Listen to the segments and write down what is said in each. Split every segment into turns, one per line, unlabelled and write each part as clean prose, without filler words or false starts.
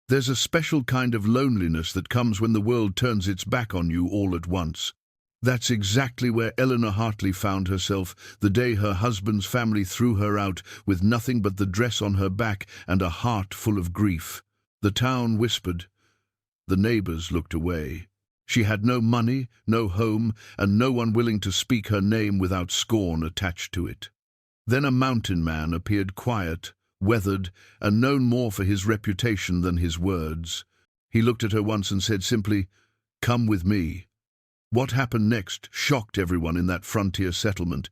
There's a special kind of loneliness that comes when the world turns its back on you all at once. That's exactly where Eleanor Hartley found herself the day her husband's family threw her out with nothing but the dress on her back and a heart full of grief. The town whispered. The neighbors looked away. She had no money, no home, and no one willing to speak her name without scorn attached to it. Then a mountain man appeared, quiet, weathered, and known more for his reputation than his words. He looked at her once and said simply, "Come with me." What happened next shocked everyone in that frontier settlement.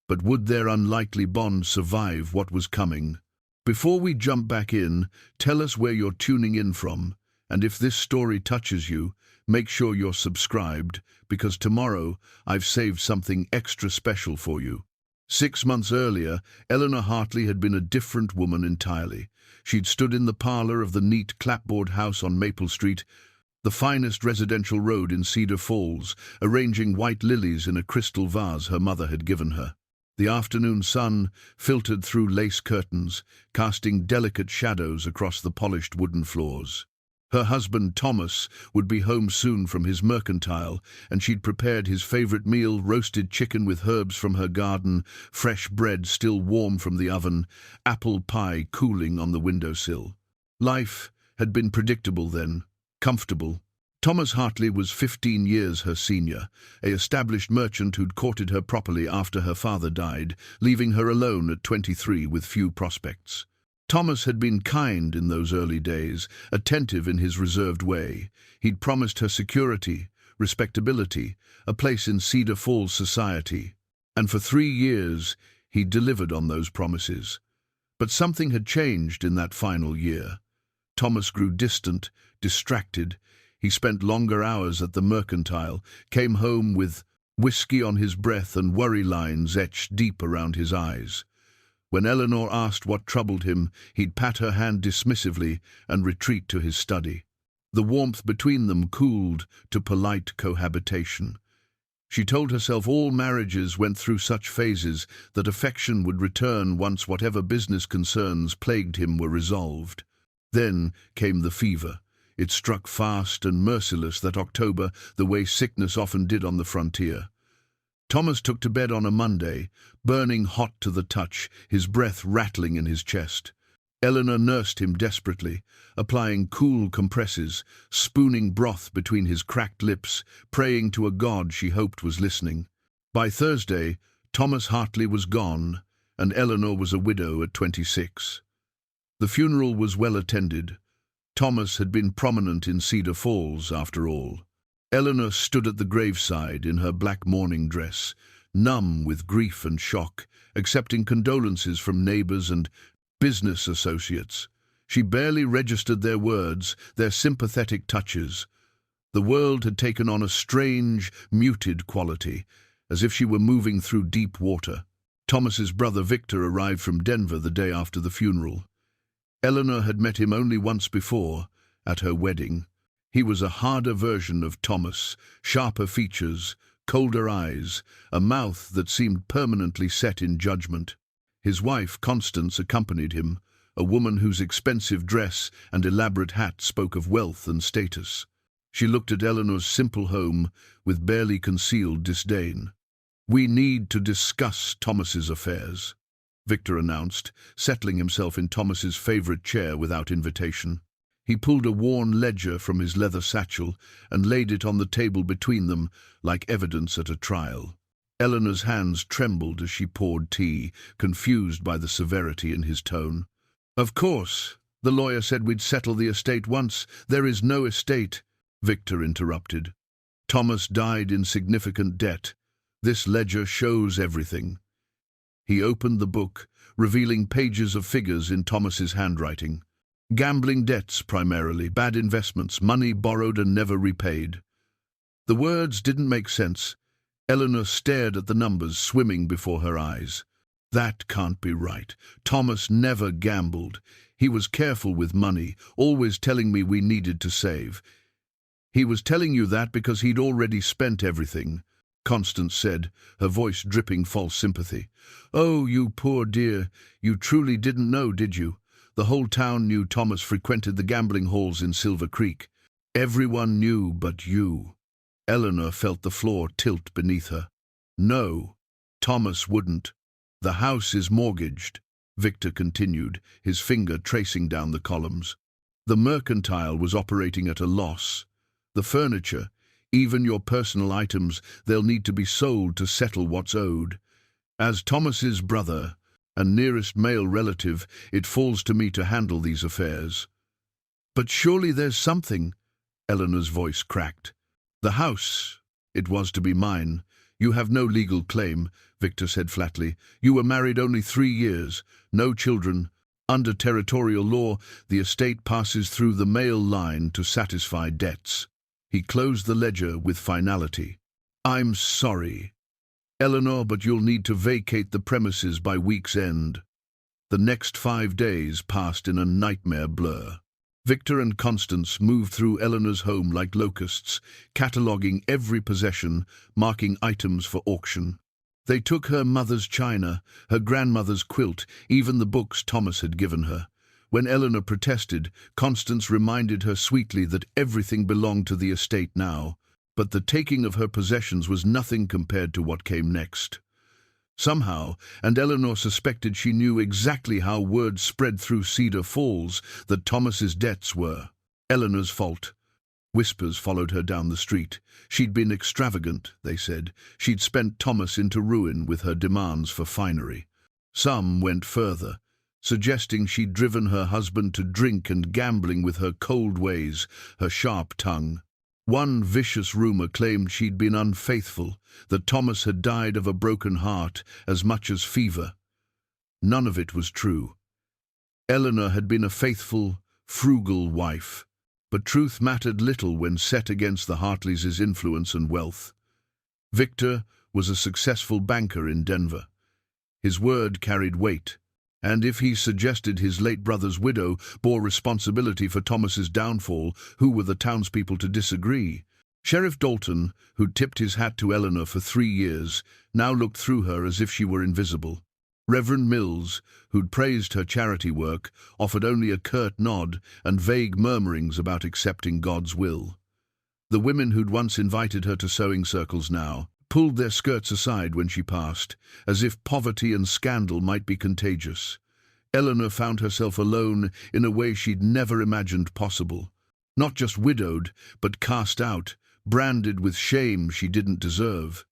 But would their unlikely bond survive what was coming? Before we jump back in, tell us where you're tuning in from, and if this story touches you, make sure you're subscribed, because tomorrow I've saved something extra special for you. 6 months earlier, Eleanor Hartley had been a different woman entirely. She'd stood in the parlor of the neat clapboard house on Maple Street, the finest residential road in Cedar Falls, arranging white lilies in a crystal vase her mother had given her. The afternoon sun filtered through lace curtains, casting delicate shadows across the polished wooden floors. Her husband, Thomas, would be home soon from his mercantile, and she'd prepared his favorite meal, roasted chicken with herbs from her garden, fresh bread still warm from the oven, apple pie cooling on the windowsill. Life had been predictable then, comfortable. Thomas Hartley was 15 years her senior, an established merchant who'd courted her properly after her father died, leaving her alone at 23 with few prospects. Thomas had been kind in those early days, attentive in his reserved way. He'd promised her security, respectability, a place in Cedar Falls society. And for 3 years, he'd delivered on those promises. But something had changed in that final year. Thomas grew distant, distracted. He spent longer hours at the mercantile, came home with whiskey on his breath and worry lines etched deep around his eyes. When Eleanor asked what troubled him, he'd pat her hand dismissively and retreat to his study. The warmth between them cooled to polite cohabitation. She told herself all marriages went through such phases, that affection would return once whatever business concerns plagued him were resolved. Then came the fever. It struck fast and merciless that October, the way sickness often did on the frontier. Thomas took to bed on a Monday, burning hot to the touch, his breath rattling in his chest. Eleanor nursed him desperately, applying cool compresses, spooning broth between his cracked lips, praying to a god she hoped was listening. By Thursday, Thomas Hartley was gone, and Eleanor was a widow at 26. The funeral was well attended. Thomas had been prominent in Cedar Falls, after all. Eleanor stood at the graveside in her black mourning dress, numb with grief and shock, accepting condolences from neighbors and business associates. She barely registered their words, their sympathetic touches. The world had taken on a strange, muted quality, as if she were moving through deep water. Thomas's brother Victor arrived from Denver the day after the funeral. Eleanor had met him only once before, at her wedding. He was a harder version of Thomas, sharper features, colder eyes, a mouth that seemed permanently set in judgment. His wife, Constance, accompanied him, a woman whose expensive dress and elaborate hat spoke of wealth and status. She looked at Eleanor's simple home with barely concealed disdain. "We need to discuss Thomas's affairs," Victor announced, settling himself in Thomas's favorite chair without invitation. He pulled a worn ledger from his leather satchel and laid it on the table between them, like evidence at a trial. Eleanor's hands trembled as she poured tea, confused by the severity in his tone. "Of course, the lawyer said we'd settle the estate once. There is no estate," Victor interrupted. "Thomas died in significant debt. This ledger shows everything." He opened the book, revealing pages of figures in Thomas's handwriting. Gambling debts primarily, bad investments, money borrowed and never repaid. The words didn't make sense. Eleanor stared at the numbers swimming before her eyes. That can't be right. Thomas never gambled. He was careful with money, always telling me we needed to save. He was telling you that because he'd already spent everything, Constance said, her voice dripping false sympathy. "Oh, you poor dear, you truly didn't know, did you? The whole town knew Thomas frequented the gambling halls in Silver Creek. Everyone knew but you. Eleanor felt the floor tilt beneath her. No, Thomas wouldn't. The house is mortgaged, Victor continued, his finger tracing down the columns. The mercantile was operating at a loss. The furniture, even your personal items, they'll need to be sold to settle what's owed. As Thomas's brother and nearest male relative, it falls to me to handle these affairs. But surely there's something, Eleanor's voice cracked. The house, it was to be mine. You have no legal claim, Victor said flatly. You were married only 3 years, no children. Under territorial law, the estate passes through the male line to satisfy debts. He closed the ledger with finality. I'm sorry, Eleanor, but you'll need to vacate the premises by week's end. The next 5 days passed in a nightmare blur. Victor and Constance moved through Eleanor's home like locusts, cataloguing every possession, marking items for auction. They took her mother's china, her grandmother's quilt, even the books Thomas had given her. When Eleanor protested, Constance reminded her sweetly that everything belonged to the estate now, but the taking of her possessions was nothing compared to what came next. Somehow, and Eleanor suspected she knew exactly how word spread through Cedar Falls that Thomas's debts were Eleanor's fault. Whispers followed her down the street. She'd been extravagant, they said. She'd spent Thomas into ruin with her demands for finery. Some went further, suggesting she'd driven her husband to drink and gambling with her cold ways, her sharp tongue. One vicious rumor claimed she'd been unfaithful, that Thomas had died of a broken heart as much as fever. None of it was true. Eleanor had been a faithful, frugal wife, but truth mattered little when set against the Hartleys' influence and wealth. Victor was a successful banker in Denver. His word carried weight, and if he suggested his late brother's widow bore responsibility for Thomas's downfall, who were the townspeople to disagree? Sheriff Dalton, who'd tipped his hat to Eleanor for 3 years, now looked through her as if she were invisible. Reverend Mills, who'd praised her charity work, offered only a curt nod and vague murmurings about accepting God's will. The women who'd once invited her to sewing circles now pulled their skirts aside when she passed, as if poverty and scandal might be contagious. Eleanor found herself alone in a way she'd never imagined possible. Not just widowed, but cast out, branded with shame she didn't deserve.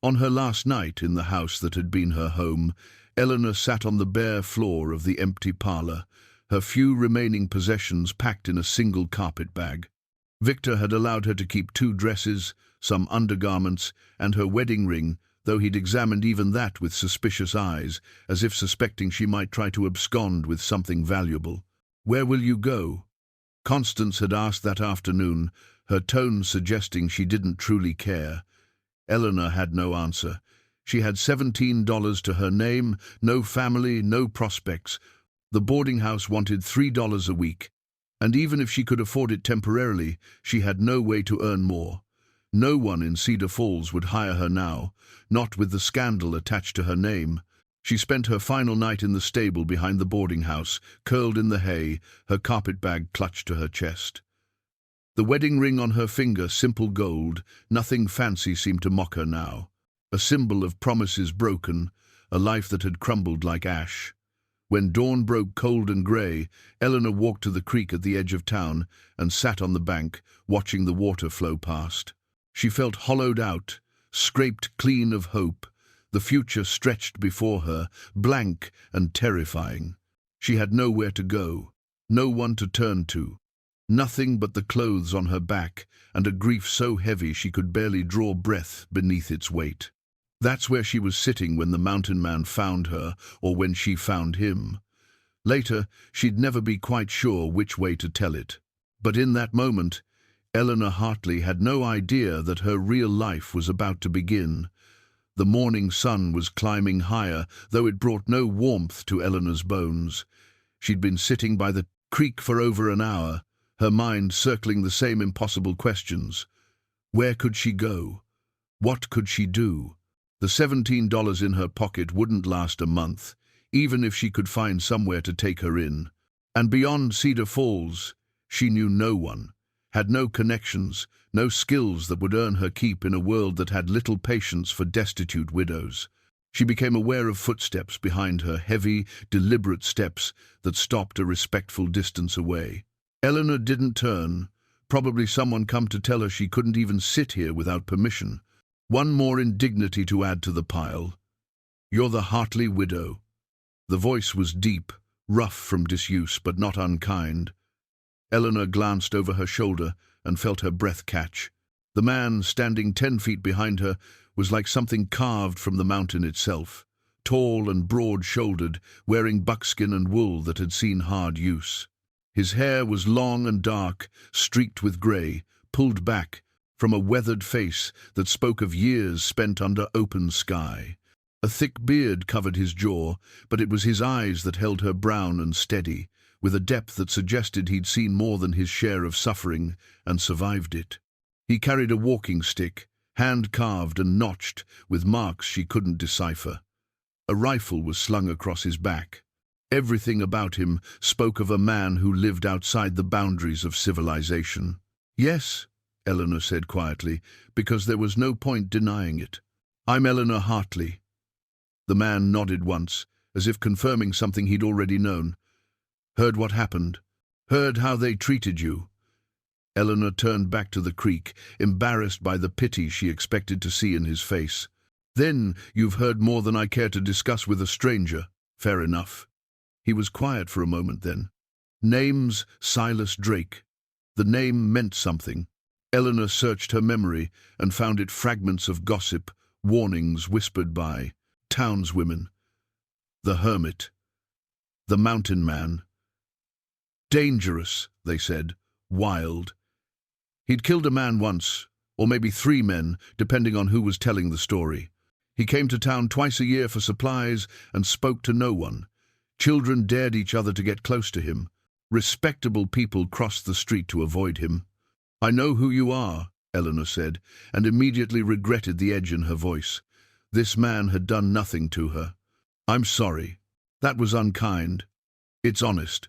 On her last night in the house that had been her home, Eleanor sat on the bare floor of the empty parlor, her few remaining possessions packed in a single carpet bag. Victor had allowed her to keep 2 dresses, some undergarments, and her wedding ring, though he'd examined even that with suspicious eyes, as if suspecting she might try to abscond with something valuable. "Where will you go?" Constance had asked that afternoon, her tone suggesting she didn't truly care. Eleanor had no answer. She had $17 to her name, no family, no prospects. The boarding house wanted $3 a week, and even if she could afford it temporarily, she had no way to earn more. No one in Cedar Falls would hire her now, not with the scandal attached to her name. She spent her final night in the stable behind the boarding house, curled in the hay, her carpet bag clutched to her chest. The wedding ring on her finger, simple gold, nothing fancy seemed to mock her now. A symbol of promises broken, a life that had crumbled like ash. When dawn broke cold and grey, Eleanor walked to the creek at the edge of town and sat on the bank, watching the water flow past. She felt hollowed out, scraped clean of hope. The future stretched before her, blank and terrifying. She had nowhere to go, no one to turn to. Nothing but the clothes on her back and a grief so heavy she could barely draw breath beneath its weight. That's where she was sitting when the mountain man found her, or when she found him. Later, she'd never be quite sure which way to tell it. But in that moment, Eleanor Hartley had no idea that her real life was about to begin. The morning sun was climbing higher, though it brought no warmth to Eleanor's bones. She'd been sitting by the creek for over an hour, her mind circling the same impossible questions. Where could she go? What could she do? The $17 in her pocket wouldn't last a month, even if she could find somewhere to take her in. And beyond Cedar Falls, she knew no one, had no connections, no skills that would earn her keep in a world that had little patience for destitute widows. She became aware of footsteps behind her, heavy, deliberate steps that stopped a respectful distance away. Eleanor didn't turn. Probably someone come to tell her she couldn't even sit here without permission. One more indignity to add to the pile. "You're the Hartley widow." The voice was deep, rough from disuse, but not unkind. Eleanor glanced over her shoulder and felt her breath catch. The man, standing 10 feet behind her, was like something carved from the mountain itself, tall and broad-shouldered, wearing buckskin and wool that had seen hard use. His hair was long and dark, streaked with grey, pulled back from a weathered face that spoke of years spent under open sky. A thick beard covered his jaw, but it was his eyes that held her brown and steady, with a depth that suggested he'd seen more than his share of suffering and survived it. He carried a walking stick, hand-carved and notched, with marks she couldn't decipher. A rifle was slung across his back. Everything about him spoke of a man who lived outside the boundaries of civilization. "Yes," Eleanor said quietly, because there was no point denying it. "I'm Eleanor Hartley." The man nodded once, as if confirming something he'd already known. "Heard what happened? Heard how they treated you?" Eleanor turned back to the creek, embarrassed by the pity she expected to see in his face. "Then you've heard more than I care to discuss with a stranger. Fair enough." He was quiet for a moment then. "Name's Silas Drake." The name meant something. Eleanor searched her memory and found it fragments of gossip, warnings whispered by townswomen. The hermit. The mountain man. Dangerous, they said. Wild. He'd killed a man once, or maybe 3 men, depending on who was telling the story. He came to town twice a year for supplies and spoke to no one. Children dared each other to get close to him. Respectable people crossed the street to avoid him. "I know who you are," Eleanor said, and immediately regretted the edge in her voice. This man had done nothing to her. "I'm sorry. That was unkind. It's honest."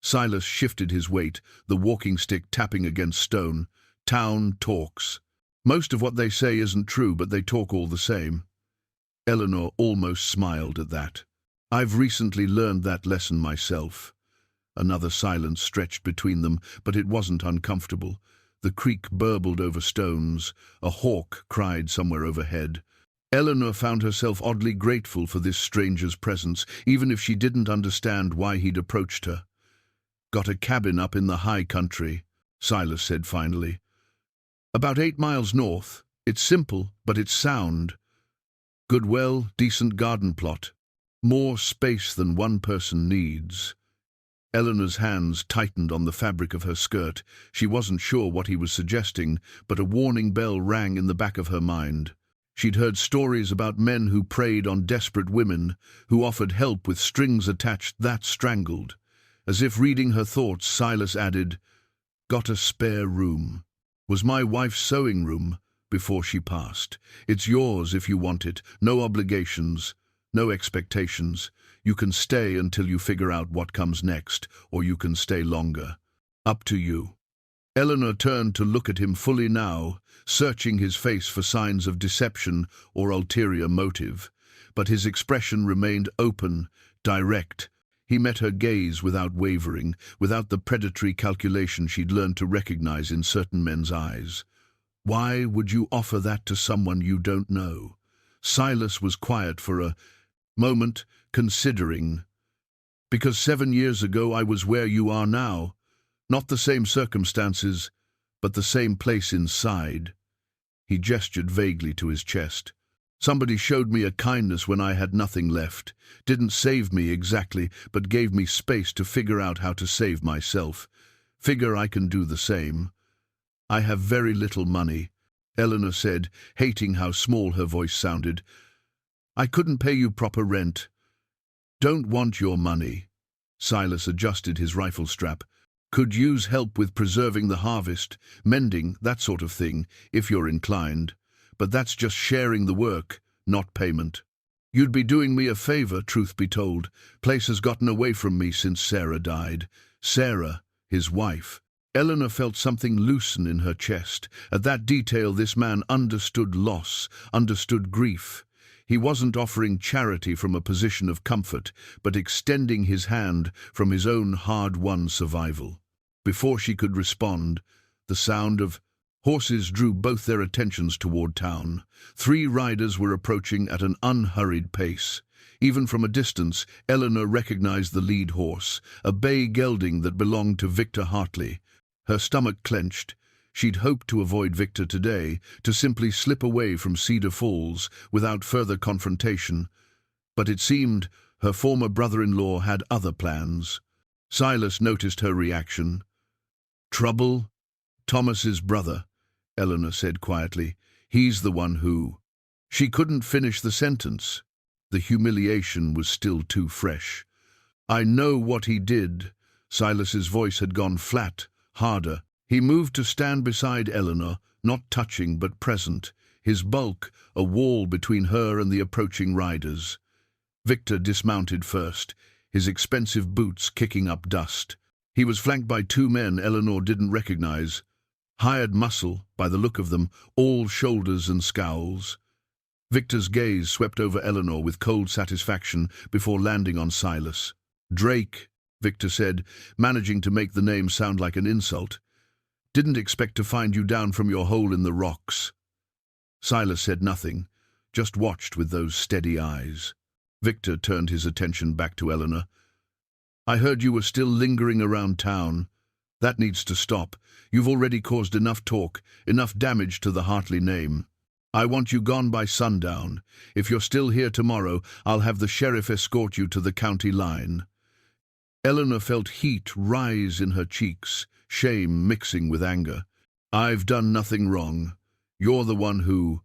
Silas shifted his weight, the walking stick tapping against stone. "Town talks. Most of what they say isn't true, but they talk all the same." Eleanor almost smiled at that. "I've recently learned that lesson myself." Another silence stretched between them, but it wasn't uncomfortable. The creek burbled over stones. A hawk cried somewhere overhead. Eleanor found herself oddly grateful for this stranger's presence, even if she didn't understand why he'd approached her. "Got a cabin up in the high country," Silas said finally. "About 8 miles north. It's simple, but it's sound. Good well, decent garden plot. More space than one person needs." Eleanor's hands tightened on the fabric of her skirt. She wasn't sure what he was suggesting, but a warning bell rang in the back of her mind. She'd heard stories about men who preyed on desperate women, who offered help with strings attached that strangled. As if reading her thoughts, Silas added, "Got a spare room. Was my wife's sewing room before she passed. It's yours if you want it. No obligations, no expectations. You can stay until you figure out what comes next, or you can stay longer. Up to you." Eleanor turned to look at him fully now, searching his face for signs of deception or ulterior motive. But his expression remained open, direct. He met her gaze without wavering, without the predatory calculation she'd learned to recognize in certain men's eyes. "Why would you offer that to someone you don't know?" Silas was quiet for a moment, considering. "Because 7 years ago I was where you are now. Not the same circumstances, but the same place inside." He gestured vaguely to his chest. "Somebody showed me a kindness when I had nothing left. Didn't save me exactly, but gave me space to figure out how to save myself. Figure I can do the same. I have very little money," Eleanor said, hating how small her voice sounded. "I couldn't pay you proper rent." "Don't want your money." Silas adjusted his rifle strap. "Could use help with preserving the harvest, mending, that sort of thing, if you're inclined. But that's just sharing the work, not payment." You'd be doing me a favor, truth be told. Place has gotten away from me since Sarah died. Sarah, his wife. Eleanor felt something loosen in her chest. At that detail, this man understood loss, understood grief. He wasn't offering charity from a position of comfort, but extending his hand from his own hard-won survival. Before she could respond, the sound of horses drew both their attentions toward town. 3 riders were approaching at an unhurried pace. Even from a distance, Eleanor recognized the lead horse, a bay gelding that belonged to Victor Hartley. Her stomach clenched. She'd hoped to avoid Victor today, to simply slip away from Cedar Falls without further confrontation. But it seemed her former brother-in-law had other plans. Silas noticed her reaction. "Trouble? Thomas's brother," Eleanor said quietly. "He's the one who—" She couldn't finish the sentence. The humiliation was still too fresh. "I know what he did." Silas's voice had gone flat, harder. He moved to stand beside Eleanor, not touching but present, his bulk a wall between her and the approaching riders. Victor dismounted first, his expensive boots kicking up dust. He was flanked by 2 men Eleanor didn't recognize. Hired muscle, by the look of them, all shoulders and scowls. Victor's gaze swept over Eleanor with cold satisfaction before landing on Silas. "Drake," Victor said, managing to make the name sound like an insult. "Didn't expect to find you down from your hole in the rocks." Silas said nothing, just watched with those steady eyes. Victor turned his attention back to Eleanor. "I heard you were still lingering around town. That needs to stop. You've already caused enough talk, enough damage to the Hartley name. I want you gone by sundown. If you're still here tomorrow, I'll have the sheriff escort you to the county line." Eleanor felt heat rise in her cheeks, shame mixing with anger. "I've done nothing wrong. You're the one who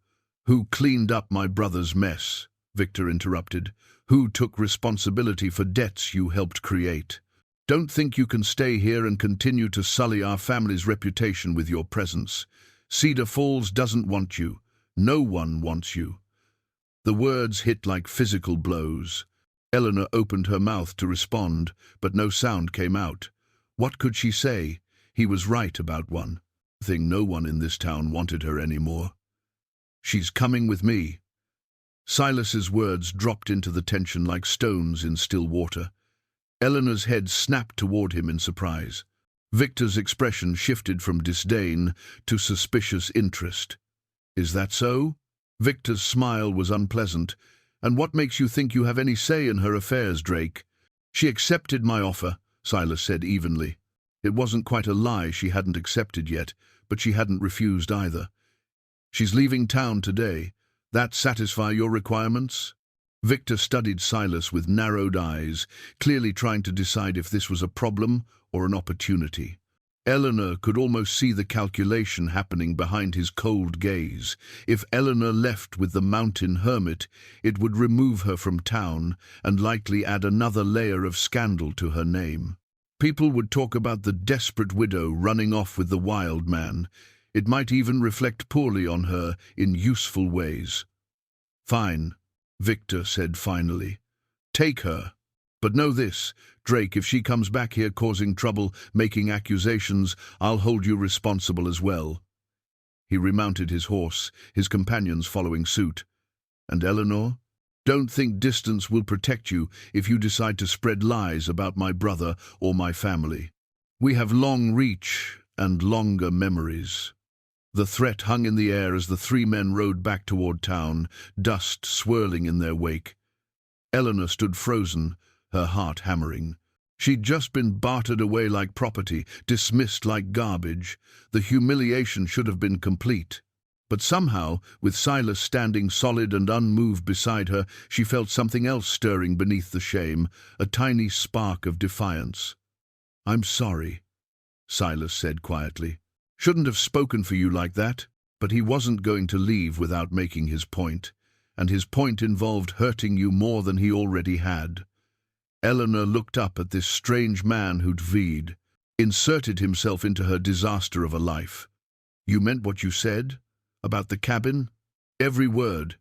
cleaned up my brother's mess," Victor interrupted. "Who took responsibility for debts you helped create. Don't think you can stay here and continue to sully our family's reputation with your presence. Cedar Falls doesn't want you. No one wants you." The words hit like physical blows. Eleanor opened her mouth to respond, but no sound came out. What could she say? He was right about one thing: no one in this town wanted her anymore. "She's coming with me." Silas's words dropped into the tension like stones in still water. Eleanor's head snapped toward him in surprise. Victor's expression shifted from disdain to suspicious interest. "Is that so?" Victor's smile was unpleasant. "And what makes you think you have any say in her affairs, Drake?" "She accepted my offer," Silas said evenly. It wasn't quite a lie she hadn't accepted yet, but she hadn't refused either. "She's leaving town today. That satisfy your requirements?" Victor studied Silas with narrowed eyes, clearly trying to decide if this was a problem or an opportunity. Eleanor could almost see the calculation happening behind his cold gaze. If Eleanor left with the mountain hermit, it would remove her from town and likely add another layer of scandal to her name. People would talk about the desperate widow running off with the wild man. It might even reflect poorly on her in useful ways. "Fine," Victor said finally. "Take her. But know this, Drake, if she comes back here causing trouble, making accusations, I'll hold you responsible as well." He remounted his horse, his companions following suit. "And Eleanor? Don't think distance will protect you if you decide to spread lies about my brother or my family. We have long reach and longer memories." The threat hung in the air as the 3 men rode back toward town, dust swirling in their wake. Eleanor stood frozen, her heart hammering. She'd just been bartered away like property, dismissed like garbage. The humiliation should have been complete. But somehow, with Silas standing solid and unmoved beside her, she felt something else stirring beneath the shame, a tiny spark of defiance. "I'm sorry," Silas said quietly. "Shouldn't have spoken for you like that." But he wasn't going to leave without making his point, and his point involved hurting you more than he already had. Eleanor looked up at this strange man who'd inserted himself into her disaster of a life. "You meant what you said? About the cabin?" "Every word.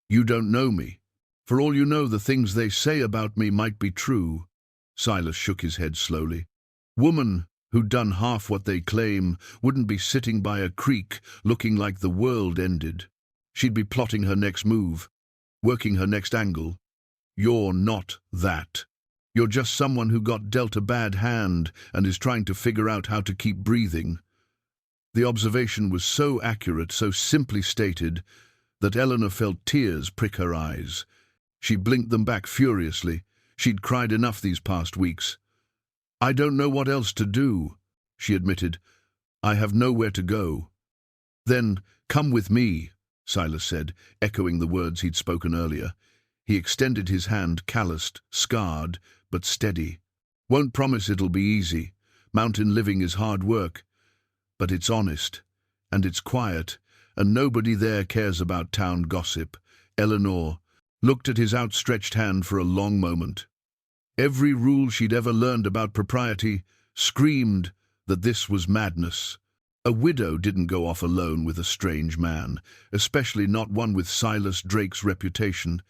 You don't know me. For all you know, the things they say about me might be true." Silas shook his head slowly. "Woman who'd done half what they claim wouldn't be sitting by a creek looking like the world ended. She'd be plotting her next move, working her next angle. You're not that. You're just someone who got dealt a bad hand and is trying to figure out how to keep breathing." The observation was so accurate, so simply stated, that Eleanor felt tears prick her eyes. She blinked them back furiously. She'd cried enough these past weeks. "I don't know what else to do," she admitted. "I have nowhere to go." "Then come with me," Silas said, echoing the words he'd spoken earlier. He extended his hand, calloused, scarred, but steady. "Won't promise it'll be easy. Mountain living is hard work. But it's honest, and it's quiet, and nobody there cares about town gossip." Eleanor looked at his outstretched hand for a long moment. Every rule she'd ever learned about propriety screamed that this was madness. A widow didn't go off alone with a strange man, especially not one with Silas Drake's reputation.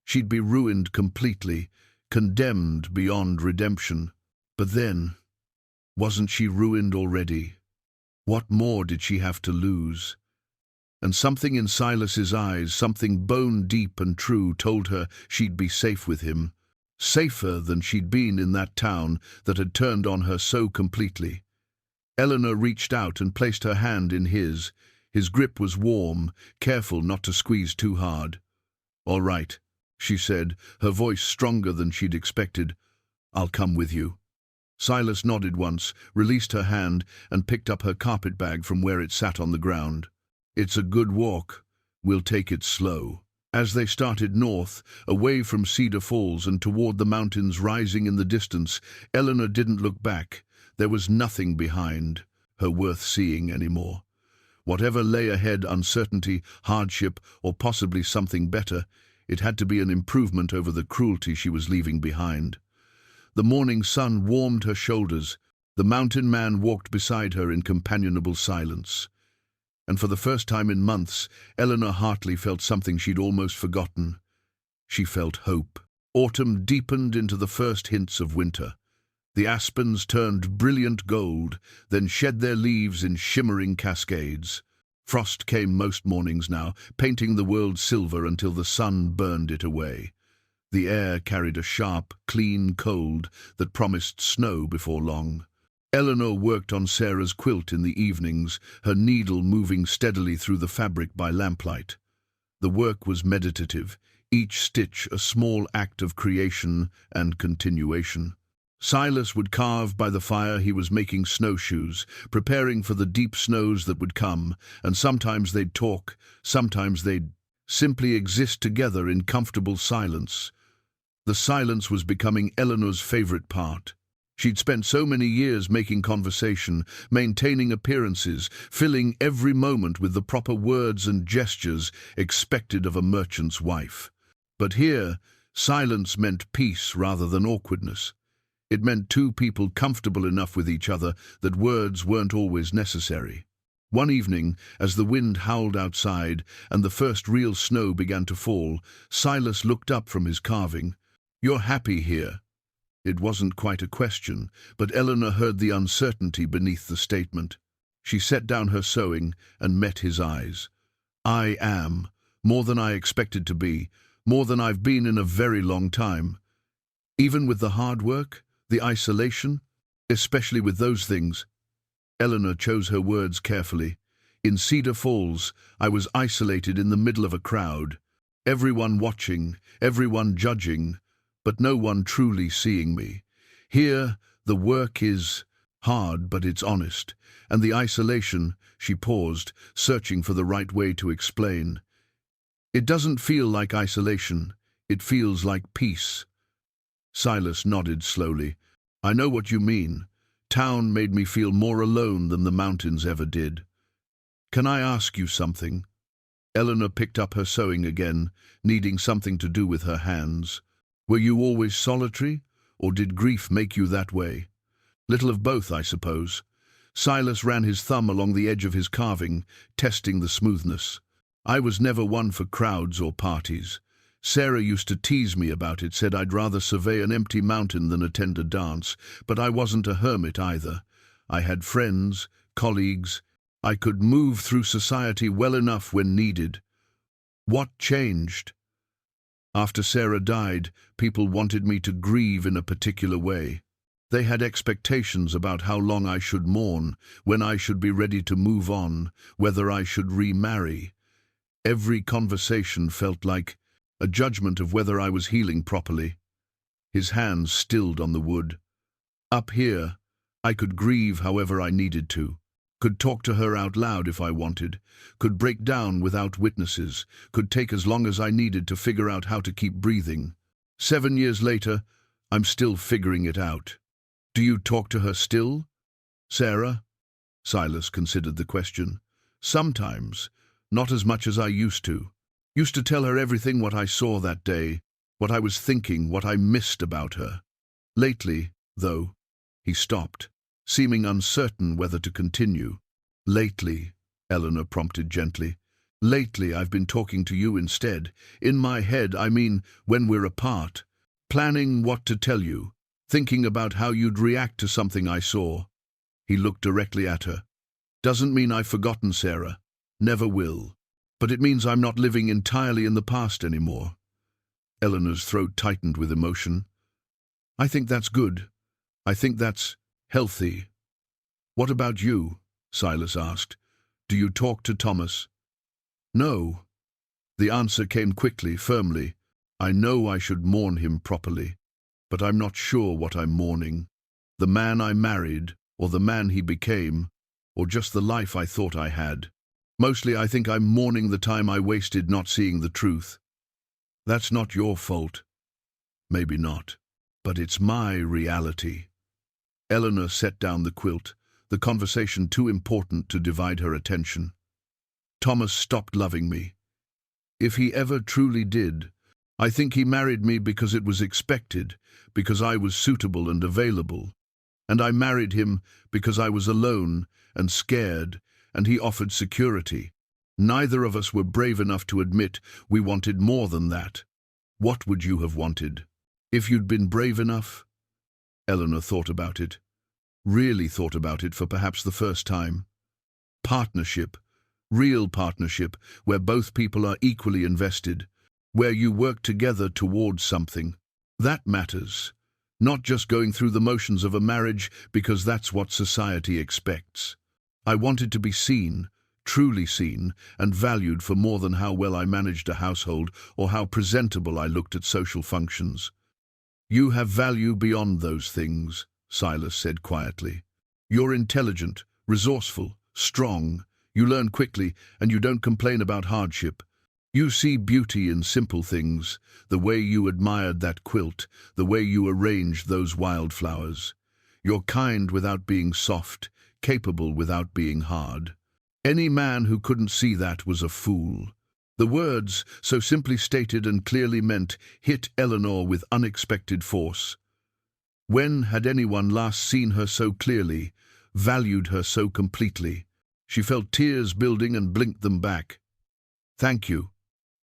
She'd be ruined completely, condemned beyond redemption. But then, wasn't she ruined already? What more did she have to lose? And something in Silas's eyes, something bone-deep and true, told her she'd be safe with him. Safer than she'd been in that town that had turned on her so completely. Eleanor reached out and placed her hand in his. His grip was warm, careful not to squeeze too hard. "All right," she said, her voice stronger than she'd expected. "I'll come with you." Silas nodded once, released her hand, and picked up her carpet bag from where it sat on the ground. "It's a good walk. We'll take it slow." As they started north, away from Cedar Falls and toward the mountains rising in the distance, Eleanor didn't look back. There was nothing behind her worth seeing anymore. Whatever lay ahead, uncertainty, hardship, or possibly something better, it had to be an improvement over the cruelty she was leaving behind. The morning sun warmed her shoulders. The mountain man walked beside her in companionable silence. And for the first time in months, Eleanor Hartley felt something she'd almost forgotten. She felt hope. Autumn deepened into the first hints of winter. The aspens turned brilliant gold, then shed their leaves in shimmering cascades. Frost came most mornings now, painting the world silver until the sun burned it away. The air carried a sharp, clean cold that promised snow before long. Eleanor worked on Sarah's quilt in the evenings, her needle moving steadily through the fabric by lamplight. The work was meditative, each stitch a small act of creation and continuation. Silas would carve by the fire. He was making snowshoes, preparing for the deep snows that would come, and sometimes they'd talk, sometimes they'd simply exist together in comfortable silence. The silence was becoming Eleanor's favorite part. She'd spent so many years making conversation, maintaining appearances, filling every moment with the proper words and gestures expected of a merchant's wife. But here, silence meant peace rather than awkwardness. It meant two people comfortable enough with each other that words weren't always necessary. One evening, as the wind howled outside and the first real snow began to fall, Silas looked up from his carving. "You're happy here." It wasn't quite a question, but Eleanor heard the uncertainty beneath the statement. She set down her sewing and met his eyes. "I am, more than I expected to be, more than I've been in a very long time. Even with the hard work, the isolation, especially with those things." Eleanor chose her words carefully. "In Cedar Falls, I was isolated in the middle of a crowd. Everyone watching, everyone judging, but no one truly seeing me. Here, the work is hard, but it's honest. And the isolation," she paused, searching for the right way to explain. "It doesn't feel like isolation. It feels like peace." Silas nodded slowly. "I know what you mean. Town made me feel more alone than the mountains ever did." "Can I ask you something?" Eleanor picked up her sewing again, needing something to do with her hands. "Were you always solitary, or did grief make you that way?" "Little of both, I suppose." Silas ran his thumb along the edge of his carving, testing the smoothness. "I was never one for crowds or parties. Sarah used to tease me about it, said I'd rather survey an empty mountain than attend a dance, but I wasn't a hermit either. I had friends, colleagues. I could move through society well enough when needed. What changed? After Sarah died, people wanted me to grieve in a particular way. They had expectations about how long I should mourn, when I should be ready to move on, whether I should remarry. Every conversation felt like a judgment of whether I was healing properly. His hands stilled on the wood. Up here, I could grieve however I needed to, could talk to her out loud if I wanted, could break down without witnesses, could take as long as I needed to figure out how to keep breathing. 7 years later, I'm still figuring it out. Do you talk to her still, Sarah? Silas considered the question. Sometimes, not as much as I used to. Used to tell her everything what I saw that day, what I was thinking, what I missed about her. Lately, though, he stopped, seeming uncertain whether to continue. Lately, Eleanor prompted gently. Lately, I've been talking to you instead. In my head, I mean, when we're apart. Planning what to tell you. Thinking about how you'd react to something I saw. He looked directly at her. Doesn't mean I've forgotten, Sarah. Never will. But it means I'm not living entirely in the past anymore. Eleanor's throat tightened with emotion. I think that's good. I think that's healthy. What about you? Silas asked. Do you talk to Thomas? No. The answer came quickly, firmly. I know I should mourn him properly, but I'm not sure what I'm mourning. The man I married, or the man he became, or just the life I thought I had. Mostly I think I'm mourning the time I wasted not seeing the truth. That's not your fault. Maybe not. But it's my reality. Eleanor set down the quilt, the conversation too important to divide her attention. Thomas stopped loving me. If he ever truly did, I think he married me because it was expected, because I was suitable and available. And I married him because I was alone and scared, and he offered security. Neither of us were brave enough to admit we wanted more than that. What would you have wanted? If you'd been brave enough? Eleanor thought about it. Really thought about it for perhaps the first time. Partnership. Real partnership, where both people are equally invested. Where you work together towards something. That matters. Not just going through the motions of a marriage because that's what society expects. I wanted to be seen, truly seen, and valued for more than how well I managed a household or how presentable I looked at social functions. You have value beyond those things, Silas said quietly. You're intelligent, resourceful, strong. You learn quickly, and you don't complain about hardship. You see beauty in simple things, the way you admired that quilt, the way you arranged those wildflowers. You're kind without being soft, capable without being hard. Any man who couldn't see that was a fool. The words, so simply stated and clearly meant, hit Eleanor with unexpected force. When had anyone last seen her so clearly, valued her so completely? She felt tears building and blinked them back. Thank you,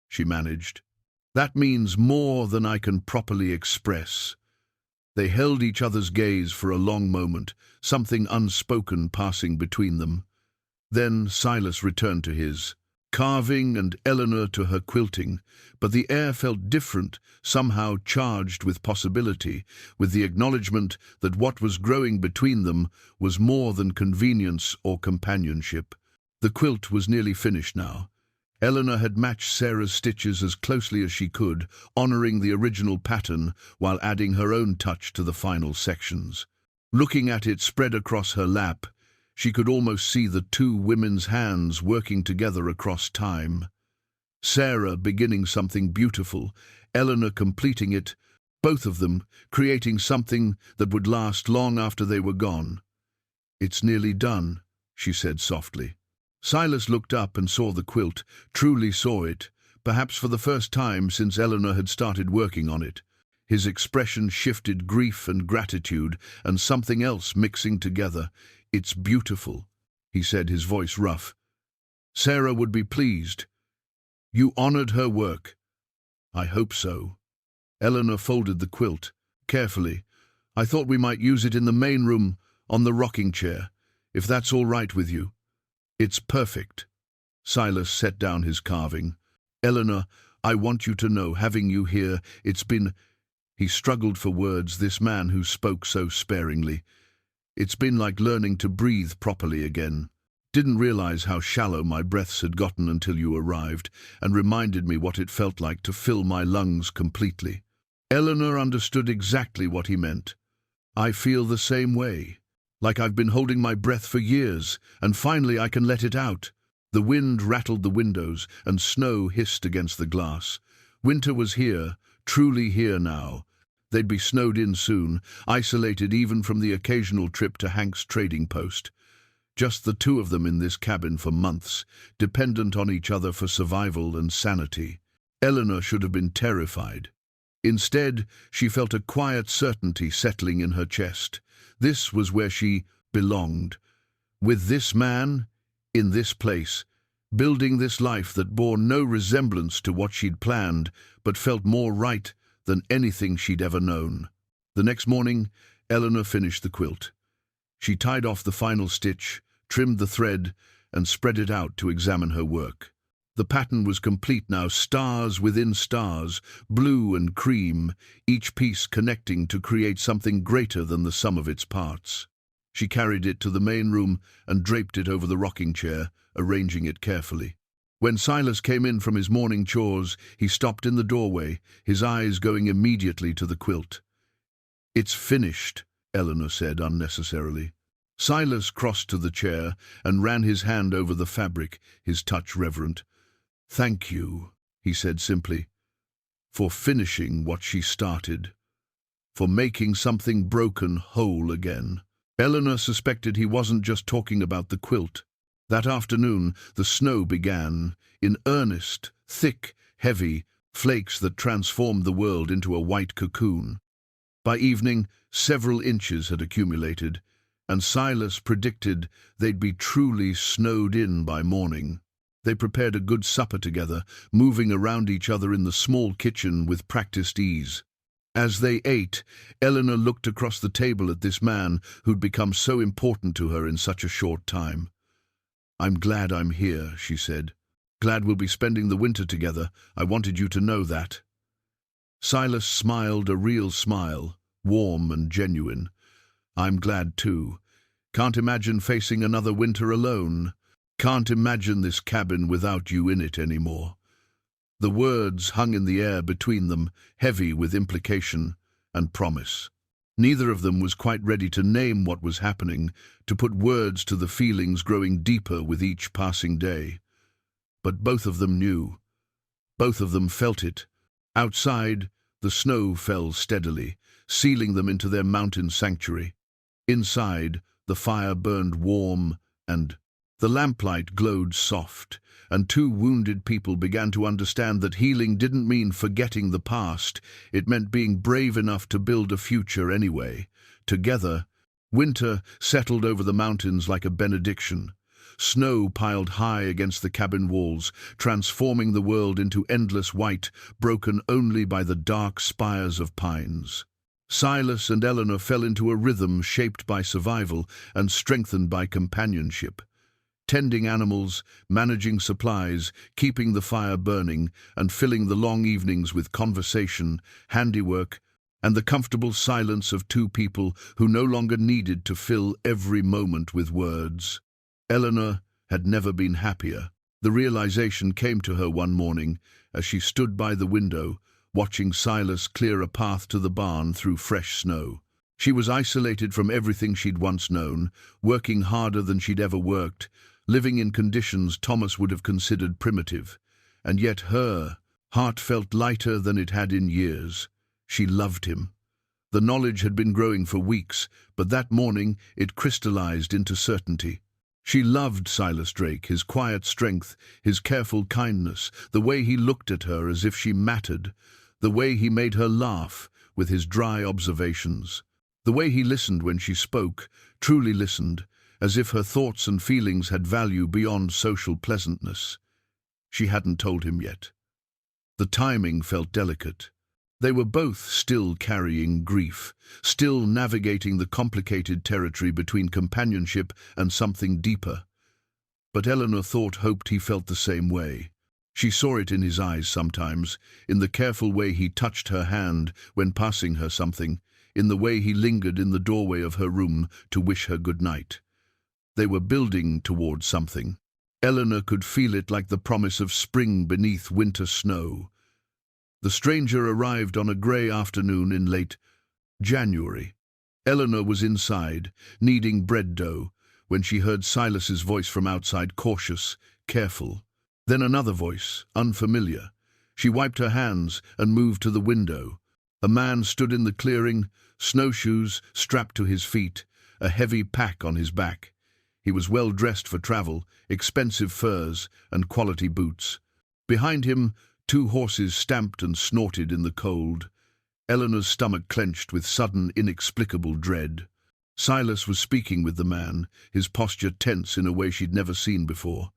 she managed. That means more than I can properly express. They held each other's gaze for a long moment, something unspoken passing between them. Then Silas returned to his carving and Eleanor to her quilting, but the air felt different, somehow charged with possibility, with the acknowledgement that what was growing between them was more than convenience or companionship. The quilt was nearly finished now. Eleanor had matched Sarah's stitches as closely as she could, honoring the original pattern while adding her own touch to the final sections. Looking at it spread across her lap, she could almost see the two women's hands working together across time. Sarah beginning something beautiful, Eleanor completing it, both of them creating something that would last long after they were gone. It's nearly done, she said softly. Silas looked up and saw the quilt, truly saw it, perhaps for the first time since Eleanor had started working on it. His expression shifted grief and gratitude and something else mixing together. It's beautiful, he said, his voice rough. Sarah would be pleased. You honored her work. I hope so. Eleanor folded the quilt carefully. I thought we might use it in the main room on the rocking chair, if that's all right with you. It's perfect. Silas set down his carving. Eleanor, I want you to know, having you here, it's been... He struggled for words, this man who spoke so sparingly. It's been like learning to breathe properly again. Didn't realize how shallow my breaths had gotten until you arrived, and reminded me what it felt like to fill my lungs completely. Eleanor understood exactly what he meant. I feel the same way. Like I've been holding my breath for years, and finally I can let it out. The wind rattled the windows, and snow hissed against the glass. Winter was here, truly here now. They'd be snowed in soon, isolated even from the occasional trip to Hank's trading post. Just the two of them in this cabin for months, dependent on each other for survival and sanity. Eleanor should have been terrified. Instead, she felt a quiet certainty settling in her chest. This was where she belonged. With this man, in this place, building this life that bore no resemblance to what she'd planned, but felt more right than anything she'd ever known. The next morning, Eleanor finished the quilt. She tied off the final stitch, trimmed the thread, and spread it out to examine her work. The pattern was complete now, stars within stars, blue and cream, each piece connecting to create something greater than the sum of its parts. She carried it to the main room and draped it over the rocking chair, arranging it carefully. When Silas came in from his morning chores, he stopped in the doorway, his eyes going immediately to the quilt. "It's finished," Eleanor said unnecessarily. Silas crossed to the chair and ran his hand over the fabric, his touch reverent. "Thank you," he said simply, "for finishing what she started, for making something broken whole again." Eleanor suspected he wasn't just talking about the quilt. That afternoon, the snow began, in earnest, thick, heavy, flakes that transformed the world into a white cocoon. By evening, several inches had accumulated, and Silas predicted they'd be truly snowed in by morning. They prepared a good supper together, moving around each other in the small kitchen with practiced ease. As they ate, Eleanor looked across the table at this man who'd become so important to her in such a short time. "I'm glad I'm here," she said. "Glad we'll be spending the winter together. I wanted you to know that." Silas smiled a real smile, warm and genuine. "I'm glad too. Can't imagine facing another winter alone. Can't imagine this cabin without you in it anymore." The words hung in the air between them, heavy with implication and promise. Neither of them was quite ready to name what was happening, to put words to the feelings growing deeper with each passing day. But both of them knew. Both of them felt it. Outside, the snow fell steadily, sealing them into their mountain sanctuary. Inside, the fire burned warm and the lamplight glowed soft, and two wounded people began to understand that healing didn't mean forgetting the past. It meant being brave enough to build a future anyway. Together, winter settled over the mountains like a benediction. Snow piled high against the cabin walls, transforming the world into endless white, broken only by the dark spires of pines. Silas and Eleanor fell into a rhythm shaped by survival and strengthened by companionship. Tending animals, managing supplies, keeping the fire burning, and filling the long evenings with conversation, handiwork, and the comfortable silence of two people who no longer needed to fill every moment with words. Eleanor had never been happier. The realization came to her one morning as she stood by the window, watching Silas clear a path to the barn through fresh snow. She was isolated from everything she'd once known, working harder than she'd ever worked, living in conditions Thomas would have considered primitive. And yet her heart felt lighter than it had in years. She loved him. The knowledge had been growing for weeks, but that morning it crystallized into certainty. She loved Silas Drake, his quiet strength, his careful kindness, the way he looked at her as if she mattered, the way he made her laugh with his dry observations, the way he listened when she spoke, truly listened, as if her thoughts and feelings had value beyond social pleasantness. She hadn't told him yet. The timing felt delicate. They were both still carrying grief, still navigating the complicated territory between companionship and something deeper. But Eleanor hoped he felt the same way. She saw it in his eyes sometimes, in the careful way he touched her hand when passing her something, in the way he lingered in the doorway of her room to wish her good night. They were building towards something. Eleanor could feel it like the promise of spring beneath winter snow. The stranger arrived on a grey afternoon in late January. Eleanor was inside, kneading bread dough, when she heard Silas's voice from outside, cautious, careful. Then another voice, unfamiliar. She wiped her hands and moved to the window. A man stood in the clearing, snowshoes strapped to his feet, a heavy pack on his back. He was well dressed for travel, expensive furs and quality boots. Behind him, 2 horses stamped and snorted in the cold. Eleanor's stomach clenched with sudden, inexplicable dread. Silas was speaking with the man, his posture tense in a way she'd never seen before.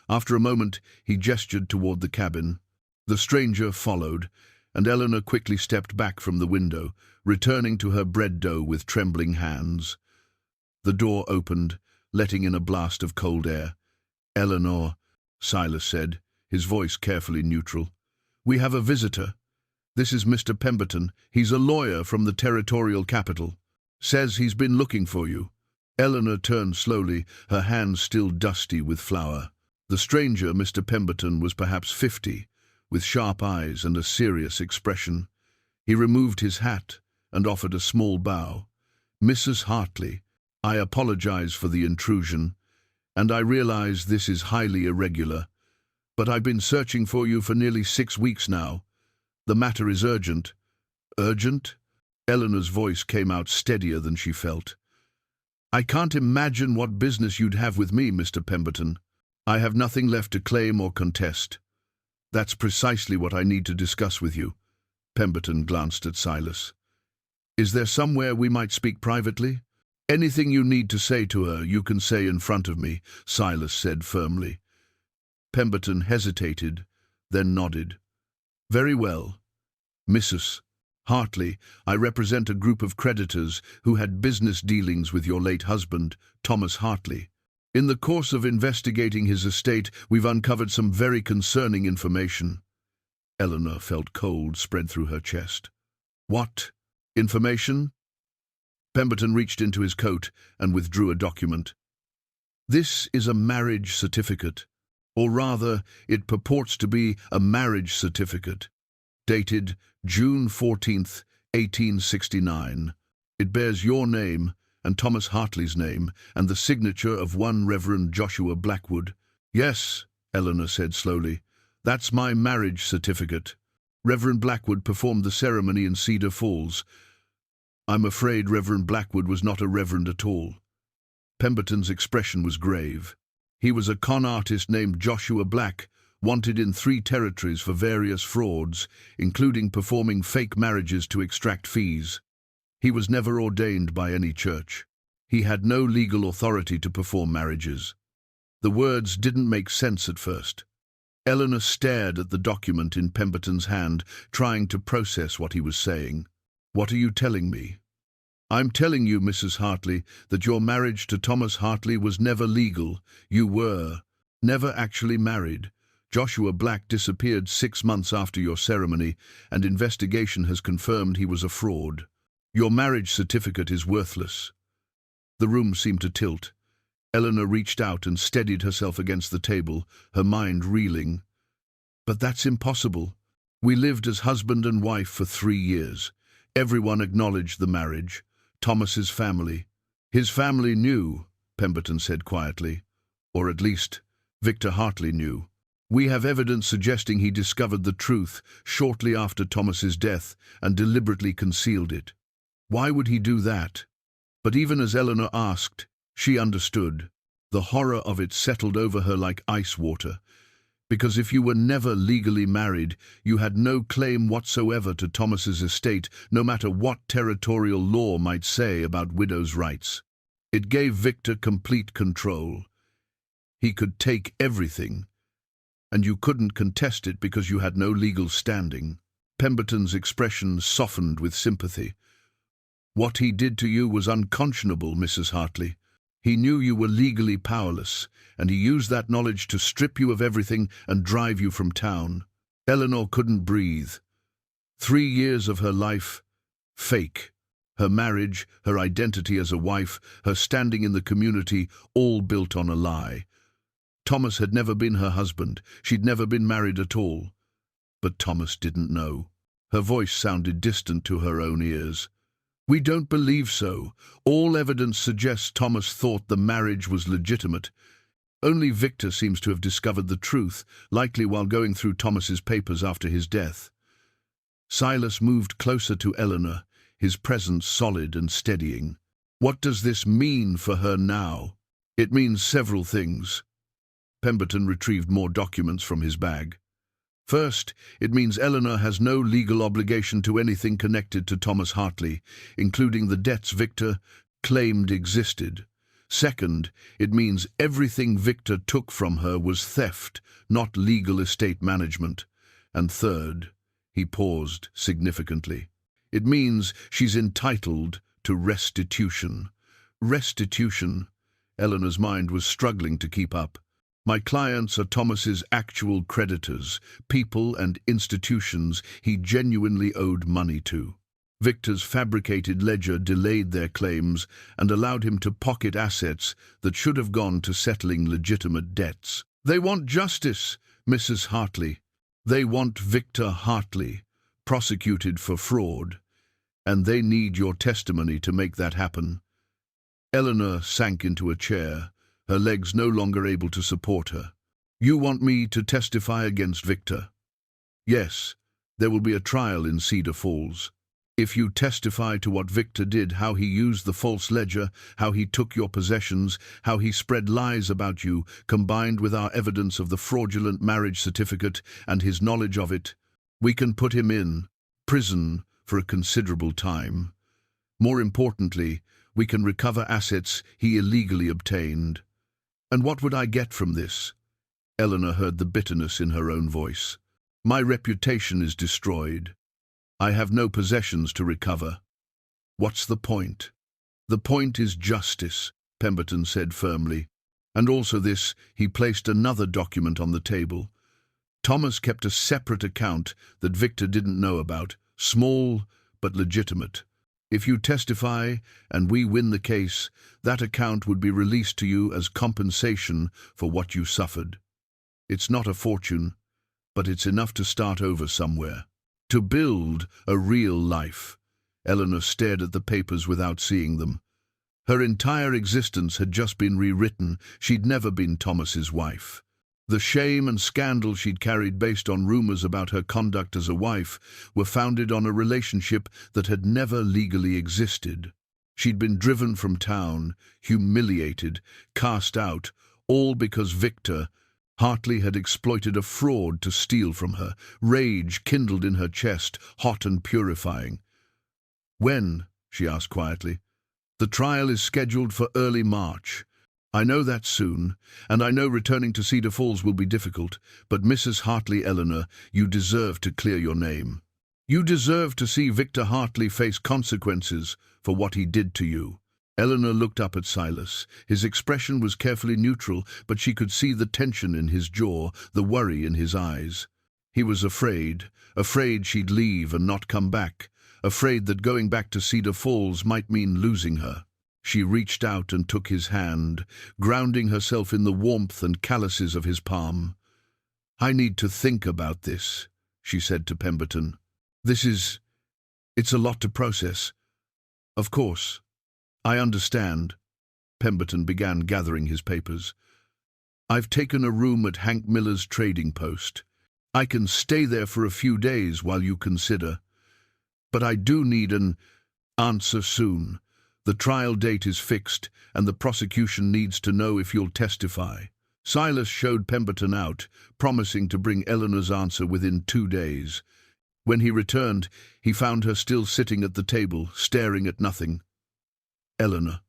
After a moment, he gestured toward the cabin. The stranger followed, and Eleanor quickly stepped back from the window, returning to her bread dough with trembling hands. The door opened, letting in a blast of cold air. "Eleanor," Silas said, his voice carefully neutral. "We have a visitor. This is Mr. Pemberton. He's a lawyer from the territorial capital. Says he's been looking for you." Eleanor turned slowly, her hands still dusty with flour. The stranger, Mr. Pemberton, was perhaps 50, with sharp eyes and a serious expression. He removed his hat and offered a small bow. "Mrs. Hartley, I apologize for the intrusion, and I realize this is highly irregular, but I've been searching for you for nearly 6 weeks now. The matter is urgent." "Urgent?" Eleanor's voice came out steadier than she felt. "I can't imagine what business you'd have with me, Mr. Pemberton. I have nothing left to claim or contest. That's precisely what I need to discuss with you." Pemberton glanced at Silas. "Is there somewhere we might speak privately?" "Anything you need to say to her, you can say in front of me," Silas said firmly. Pemberton hesitated, then nodded. "Very well. Mrs. Hartley, I represent a group of creditors who had business dealings with your late husband, Thomas Hartley. In the course of investigating his estate, we've uncovered some very concerning information." Eleanor felt cold spread through her chest. "What information?" Pemberton reached into his coat and withdrew a document. "This is a marriage certificate, or rather, it purports to be a marriage certificate, dated June 14th, 1869. It bears your name and Thomas Hartley's name and the signature of one Reverend Joshua Blackwood." "Yes," Eleanor said slowly, "that's my marriage certificate. Reverend Blackwood performed the ceremony in Cedar Falls. I'm afraid Reverend Blackwood was not a reverend at all." Pemberton's expression was grave. "He was a con artist named Joshua Black, wanted in 3 territories for various frauds, including performing fake marriages to extract fees. He was never ordained by any church. He had no legal authority to perform marriages." The words didn't make sense at first. Eleanor stared at the document in Pemberton's hand, trying to process what he was saying. "What are you telling me?" "I'm telling you, Mrs. Hartley, that your marriage to Thomas Hartley was never legal. You were never actually married. Joshua Black disappeared 6 months after your ceremony, and investigation has confirmed he was a fraud. Your marriage certificate is worthless." The room seemed to tilt. Eleanor reached out and steadied herself against the table, her mind reeling. "But that's impossible. We lived as husband and wife for 3 years. Everyone acknowledged the marriage. Thomas's family." "His family knew," Pemberton said quietly. "Or at least, Victor Hartley knew. We have evidence suggesting he discovered the truth shortly after Thomas's death and deliberately concealed it. Why would he do that?" But even as Eleanor asked, she understood. The horror of it settled over her like ice water. Because if you were never legally married, you had no claim whatsoever to Thomas's estate, no matter what territorial law might say about widows' rights. It gave Victor complete control. He could take everything, and you couldn't contest it because you had no legal standing. Pemberton's expression softened with sympathy. What he did to you was unconscionable, Mrs. Hartley. He knew you were legally powerless, and he used that knowledge to strip you of everything and drive you from town. Eleanor couldn't breathe. 3 years of her life, fake. Her marriage, her identity as a wife, her standing in the community, all built on a lie. Thomas had never been her husband. She'd never been married at all. But Thomas didn't know. Her voice sounded distant to her own ears. We don't believe so. All evidence suggests Thomas thought the marriage was legitimate. Only Victor seems to have discovered the truth, likely while going through Thomas's papers after his death. Silas moved closer to Eleanor, his presence solid and steadying. What does this mean for her now? It means several things. Pemberton retrieved more documents from his bag. First, it means Eleanor has no legal obligation to anything connected to Thomas Hartley, including the debts Victor claimed existed. Second, it means everything Victor took from her was theft, not legal estate management. And third, he paused significantly, it means she's entitled to restitution. Restitution? Eleanor's mind was struggling to keep up. My clients are Thomas's actual creditors, people and institutions he genuinely owed money to. Victor's fabricated ledger delayed their claims and allowed him to pocket assets that should have gone to settling legitimate debts. They want justice, Mrs. Hartley. They want Victor Hartley, prosecuted for fraud, and they need your testimony to make that happen. Eleanor sank into a chair, her legs no longer able to support her. You want me to testify against Victor? Yes, there will be a trial in Cedar Falls. If you testify to what Victor did, how he used the false ledger, how he took your possessions, how he spread lies about you, combined with our evidence of the fraudulent marriage certificate and his knowledge of it, we can put him in prison for a considerable time. More importantly, we can recover assets he illegally obtained. And what would I get from this? Eleanor heard the bitterness in her own voice. My reputation is destroyed. I have no possessions to recover. What's the point? The point is justice, Pemberton said firmly. And also this, he placed another document on the table. Thomas kept a separate account that Victor didn't know about, small but legitimate. If you testify and we win the case, that account would be released to you as compensation for what you suffered. It's not a fortune, but it's enough to start over somewhere. To build a real life. Eleanor stared at the papers without seeing them. Her entire existence had just been rewritten. She'd never been Thomas's wife. The shame and scandal she'd carried based on rumors about her conduct as a wife were founded on a relationship that had never legally existed. She'd been driven from town, humiliated, cast out, all because Victor Hartley had exploited a fraud to steal from her. Rage kindled in her chest, hot and purifying. When? She asked quietly. The trial is scheduled for early March. I know that soon, and I know returning to Cedar Falls will be difficult, but Mrs. Hartley, Eleanor, you deserve to clear your name. You deserve to see Victor Hartley face consequences for what he did to you. Eleanor looked up at Silas. His expression was carefully neutral, but she could see the tension in his jaw, the worry in his eyes. He was afraid she'd leave and not come back, afraid that going back to Cedar Falls might mean losing her. She reached out and took his hand, grounding herself in the warmth and calluses of his palm. I need to think about this, she said to Pemberton. It's a lot to process. Of course. I understand. Pemberton began gathering his papers. I've taken a room at Hank Miller's trading post. I can stay there for a few days while you consider. But I do need an answer soon. The trial date is fixed, and the prosecution needs to know if you'll testify. Silas showed Pemberton out, promising to bring Eleanor's answer within 2 days. When he returned, he found her still sitting at the table, staring at nothing. Eleanor.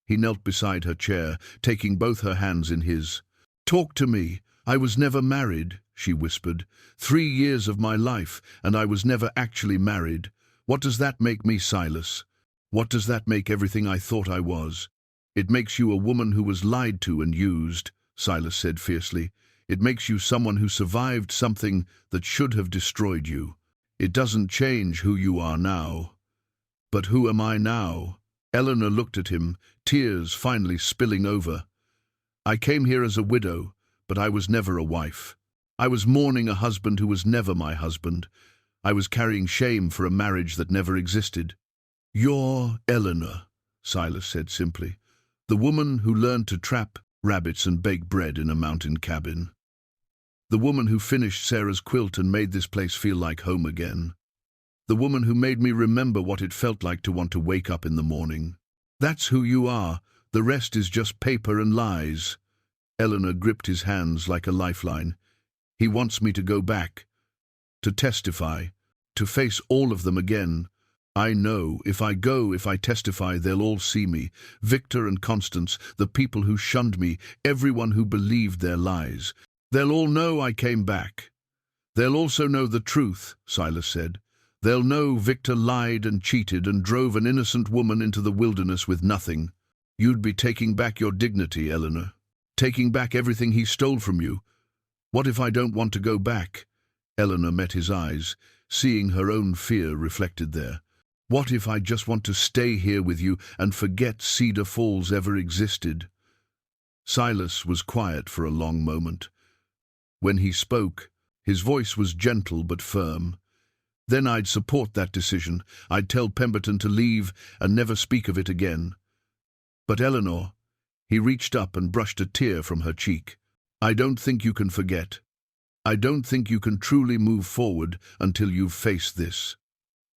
He knelt beside her chair, taking both her hands in his. Talk to me. "I was never married," she whispered. 3 years of my life, and I was never actually married. What does that make me, Silas? What does that make everything I thought I was?" "It makes you a woman who was lied to and used," Silas said fiercely. "It makes you someone who survived something that should have destroyed you. It doesn't change who you are now." "But who am I now?" Eleanor looked at him, tears finally spilling over. "I came here as a widow, but I was never a wife. I was mourning a husband who was never my husband. I was carrying shame for a marriage that never existed." "You're Eleanor," Silas said simply. "The woman who learned to trap rabbits and bake bread in a mountain cabin. The woman who finished Sarah's quilt and made this place feel like home again. The woman who made me remember what it felt like to want to wake up in the morning. That's who you are. The rest is just paper and lies." Eleanor gripped his hands like a lifeline. "He wants me to go back, to testify, to face all of them again. I know, if I testify, they'll all see me. Victor and Constance, the people who shunned me, everyone who believed their lies. They'll all know I came back. They'll also know the truth," Silas said. "They'll know Victor lied and cheated and drove an innocent woman into the wilderness with nothing. You'd be taking back your dignity, Eleanor. Taking back everything he stole from you. What if I don't want to go back?" Eleanor met his eyes, seeing her own fear reflected there. "What if I just want to stay here with you and forget Cedar Falls ever existed?" Silas was quiet for a long moment. When he spoke, his voice was gentle but firm. "Then I'd support that decision. I'd tell Pemberton to leave and never speak of it again. But Eleanor," he reached up and brushed a tear from her cheek, "I don't think you can forget. I don't think you can truly move forward until you've faced this.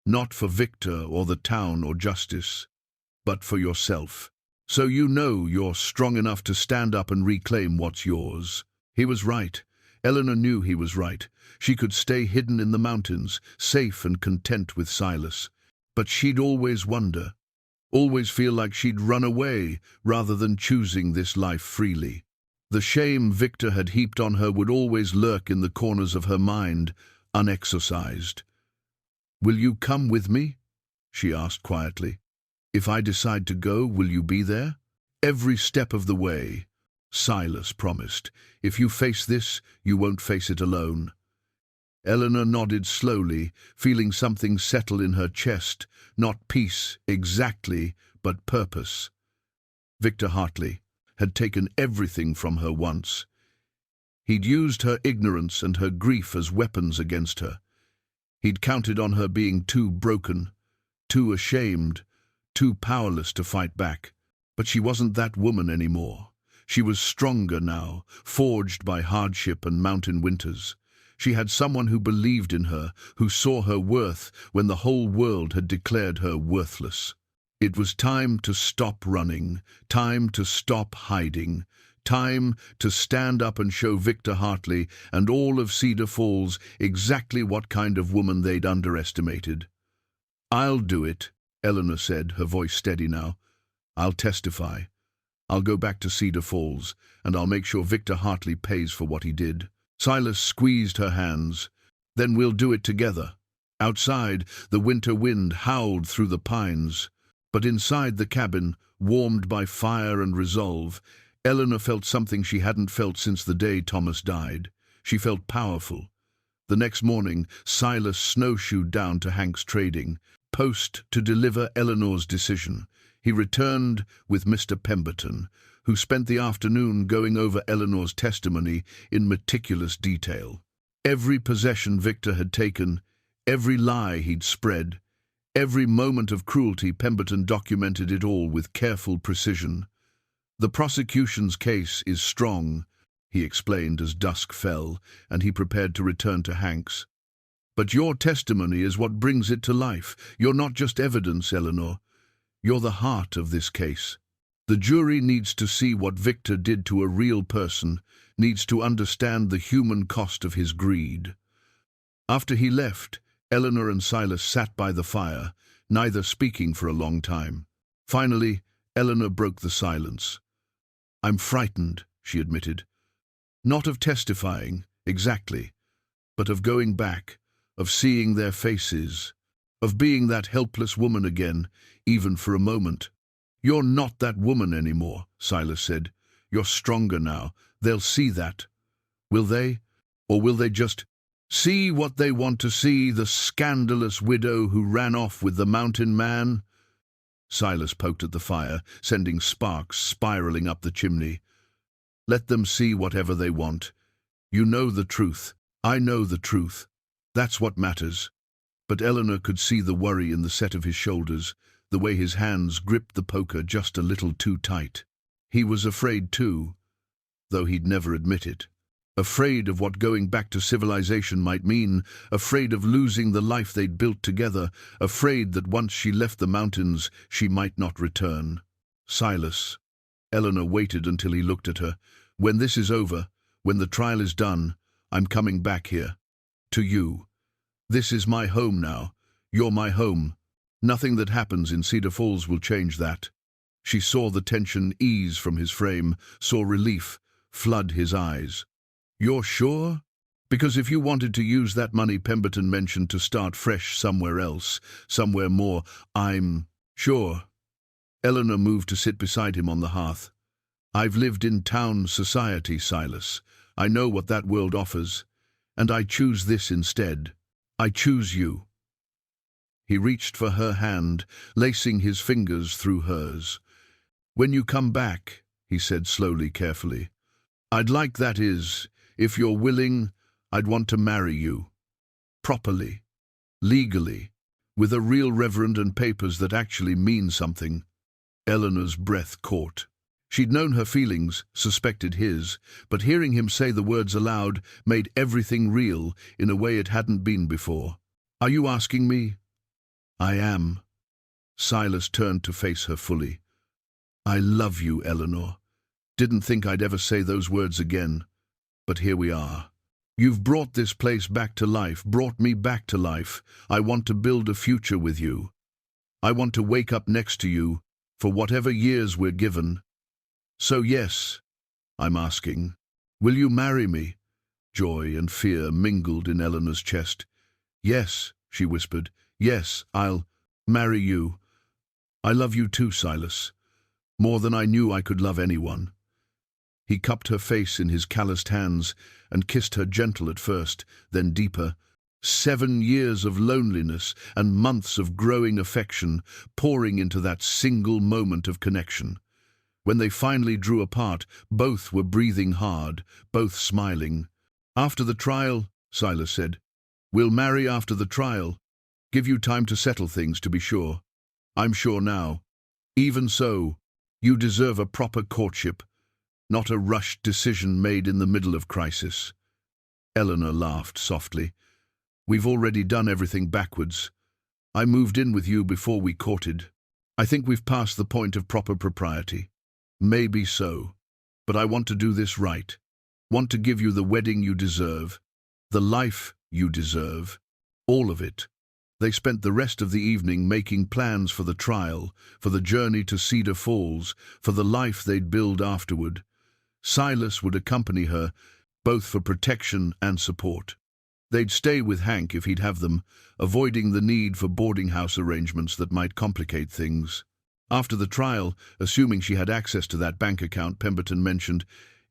Not for Victor or the town or justice, but for yourself. So you know you're strong enough to stand up and reclaim what's yours." He was right. Eleanor knew he was right. She could stay hidden in the mountains, safe and content with Silas. But she'd always wonder, always feel like she'd run away rather than choosing this life freely. The shame Victor had heaped on her would always lurk in the corners of her mind, unexorcised. "Will you come with me?" she asked quietly. "If I decide to go, will you be there?" "Every step of the way," Silas promised. "If you face this, you won't face it alone." Eleanor nodded slowly, feeling something settle in her chest, not peace exactly, but purpose. Victor Hartley had taken everything from her once. He'd used her ignorance and her grief as weapons against her. He'd counted on her being too broken, too ashamed, too powerless to fight back. But she wasn't that woman anymore. She was stronger now, forged by hardship and mountain winters. She had someone who believed in her, who saw her worth when the whole world had declared her worthless. It was time to stop running, time to stop hiding, time to stand up and show Victor Hartley and all of Cedar Falls exactly what kind of woman they'd underestimated. "I'll do it," Eleanor said, her voice steady now. "I'll testify. I'll go back to Cedar Falls, and I'll make sure Victor Hartley pays for what he did." Silas squeezed her hands. "Then we'll do it together." Outside, the winter wind howled through the pines. But inside the cabin, warmed by fire and resolve, Eleanor felt something she hadn't felt since the day Thomas died. She felt powerful. The next morning, Silas snowshoed down to Hank's Trading Post to deliver Eleanor's decision. He returned with Mr. Pemberton, who spent the afternoon going over Eleanor's testimony in meticulous detail. Every possession Victor had taken, every lie he'd spread, every moment of cruelty, Pemberton documented it all with careful precision. "The prosecution's case is strong," he explained as dusk fell, and he prepared to return to Hank's. "But your testimony is what brings it to life. You're not just evidence, Eleanor. You're the heart of this case. The jury needs to see what Victor did to a real person, needs to understand the human cost of his greed." After he left, Eleanor and Silas sat by the fire, neither speaking for a long time. Finally, Eleanor broke the silence. "I'm frightened," she admitted. Not of testifying, exactly, but of going back, of seeing their faces, of being that helpless woman again, even for a moment. "You're not that woman anymore," Silas said. "You're stronger now. They'll see that. Will they? Or will they just see what they want to see, the scandalous widow who ran off with the mountain man?" Silas poked at the fire, sending sparks spiraling up the chimney. "Let them see whatever they want. You know the truth. I know the truth. That's what matters." But Eleanor could see the worry in the set of his shoulders, the way his hands gripped the poker just a little too tight. He was afraid too, though he'd never admit it. Afraid of what going back to civilization might mean, afraid of losing the life they'd built together, afraid that once she left the mountains, she might not return. "Silas," Eleanor waited until he looked at her. "When this is over, when the trial is done, I'm coming back here. To you. This is my home now. You're my home. Nothing that happens in Cedar Falls will change that." She saw the tension ease from his frame, saw relief flood his eyes. "You're sure? Because if you wanted to use that money Pemberton mentioned to start fresh somewhere else, somewhere more, I'm sure." Eleanor moved to sit beside him on the hearth. "I've lived in town society, Silas. I know what that world offers, and I choose this instead. I choose you." He reached for her hand, lacing his fingers through hers. "When you come back," he said slowly, carefully, "I'd like, that is, if you're willing, I'd want to marry you. Properly. Legally. With a real reverend and papers that actually mean something." Eleanor's breath caught. She'd known her feelings, suspected his, but hearing him say the words aloud made everything real in a way it hadn't been before. "Are you asking me?" "I am." Silas turned to face her fully. "I love you, Eleanor. Didn't think I'd ever say those words again. But here we are. You've brought this place back to life, brought me back to life. I want to build a future with you. I want to wake up next to you, for whatever years we're given. So yes, I'm asking, will you marry me?" Joy and fear mingled in Eleanor's chest. "Yes," she whispered. "Yes, I'll marry you. I love you too, Silas. More than I knew I could love anyone." He cupped her face in his calloused hands and kissed her, gentle at first, then deeper. 7 years of loneliness and months of growing affection pouring into that single moment of connection. When they finally drew apart, both were breathing hard, both smiling. "After the trial," Silas said. "We'll marry after the trial. Give you time to settle things, to be sure. I'm sure now. Even so, you deserve a proper courtship, not a rushed decision made in the middle of crisis." Eleanor laughed softly. "We've already done everything backwards. I moved in with you before we courted. I think we've passed the point of proper propriety." "Maybe so, but I want to do this right. Want to give you the wedding you deserve, the life you deserve, all of it." They spent the rest of the evening making plans for the trial, for the journey to Cedar Falls, for the life they'd build afterward. Silas would accompany her, both for protection and support. They'd stay with Hank if he'd have them, avoiding the need for boarding house arrangements that might complicate things. After the trial, assuming she had access to that bank account Pemberton mentioned,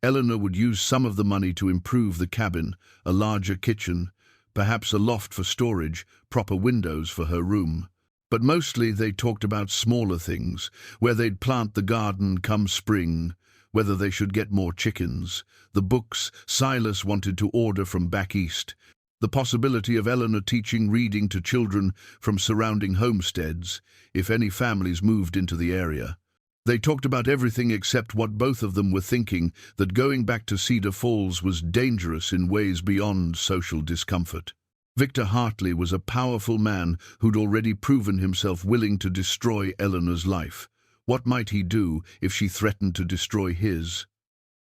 Eleanor would use some of the money to improve the cabin, a larger kitchen, perhaps a loft for storage, proper windows for her room. But mostly they talked about smaller things, where they'd plant the garden come spring, whether they should get more chickens, the books Silas wanted to order from back east, the possibility of Eleanor teaching reading to children from surrounding homesteads, if any families moved into the area. They talked about everything except what both of them were thinking, that going back to Cedar Falls was dangerous in ways beyond social discomfort. Victor Hartley was a powerful man who'd already proven himself willing to destroy Eleanor's life. What might he do if she threatened to destroy his?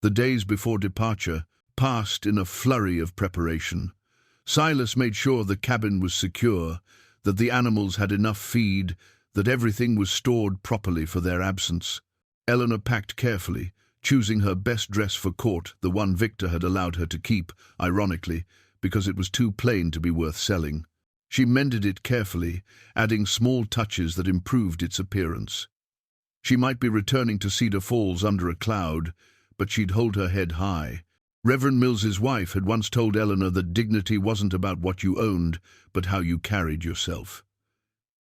The days before departure passed in a flurry of preparation. Silas made sure the cabin was secure, that the animals had enough feed, that everything was stored properly for their absence. Eleanor packed carefully, choosing her best dress for court, the one Victor had allowed her to keep, ironically, because it was too plain to be worth selling. She mended it carefully, adding small touches that improved its appearance. She might be returning to Cedar Falls under a cloud, but she'd hold her head high. Reverend Mills's wife had once told Eleanor that dignity wasn't about what you owned, but how you carried yourself.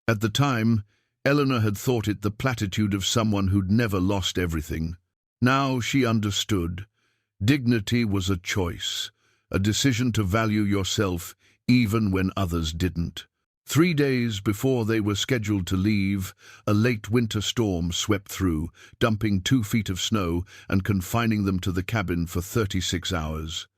At the time, Eleanor had thought it the platitude of someone who'd never lost everything. Now she understood. Dignity was a choice, a decision to value yourself even when others didn't. 3 days before they were scheduled to leave, a late winter storm swept through, dumping 2 feet of snow and confining them to the cabin for 36 hours.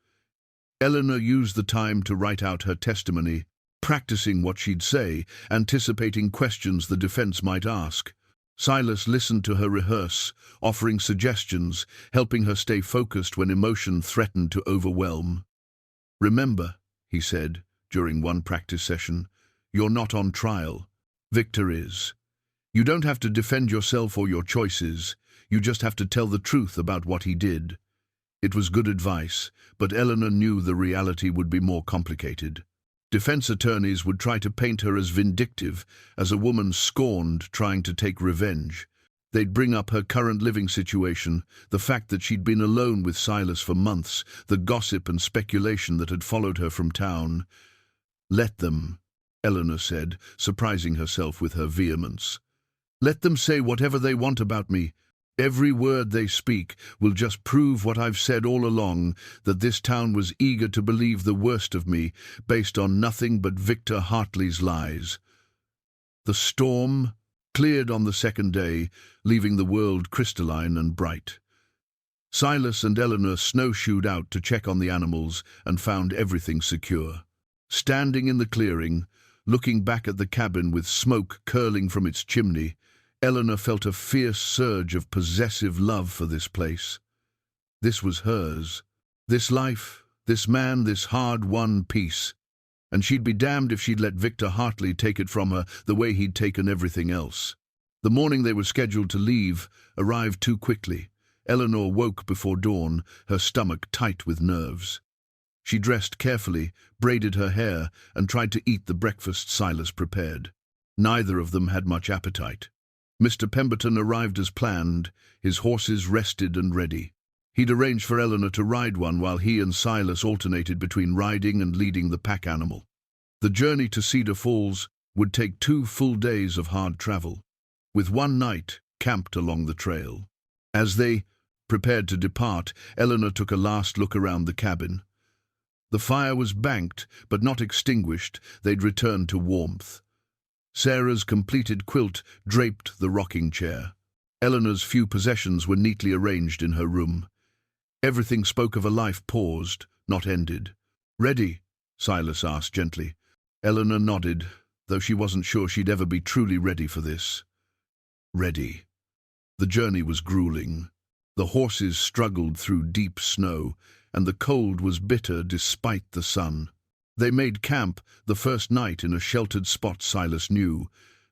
Eleanor used the time to write out her testimony, practicing what she'd say, anticipating questions the defense might ask. Silas listened to her rehearse, offering suggestions, helping her stay focused when emotion threatened to overwhelm. "Remember," he said during one practice session, "you're not on trial. Victor is. You don't have to defend yourself or your choices. You just have to tell the truth about what he did." It was good advice, but Eleanor knew the reality would be more complicated. Defense attorneys would try to paint her as vindictive, as a woman scorned trying to take revenge. They'd bring up her current living situation, the fact that she'd been alone with Silas for months, the gossip and speculation that had followed her from town. "Let them," Eleanor said, surprising herself with her vehemence. "Let them say whatever they want about me. Every word they speak will just prove what I've said all along, that this town was eager to believe the worst of me, based on nothing but Victor Hartley's lies." The storm cleared on the second day, leaving the world crystalline and bright. Silas and Eleanor snowshoed out to check on the animals and found everything secure. Standing in the clearing, looking back at the cabin with smoke curling from its chimney, Eleanor felt a fierce surge of possessive love for this place. This was hers. This life, this man, this hard-won peace. And she'd be damned if she'd let Victor Hartley take it from her the way he'd taken everything else. The morning they were scheduled to leave arrived too quickly. Eleanor woke before dawn, her stomach tight with nerves. She dressed carefully, braided her hair, and tried to eat the breakfast Silas prepared. Neither of them had much appetite. Mr. Pemberton arrived as planned, his horses rested and ready. He'd arranged for Eleanor to ride one while he and Silas alternated between riding and leading the pack animal. The journey to Cedar Falls would take 2 full days of hard travel, with one night camped along the trail. As they prepared to depart, Eleanor took a last look around the cabin. The fire was banked, but not extinguished. They'd returned to warmth. Sarah's completed quilt draped the rocking chair. Eleanor's few possessions were neatly arranged in her room. Everything spoke of a life paused, not ended. "Ready?" Silas asked gently. Eleanor nodded, though she wasn't sure she'd ever be truly ready for this. Ready. The journey was grueling. The horses struggled through deep snow, and the cold was bitter despite the sun. They made camp the first night in a sheltered spot Silas knew,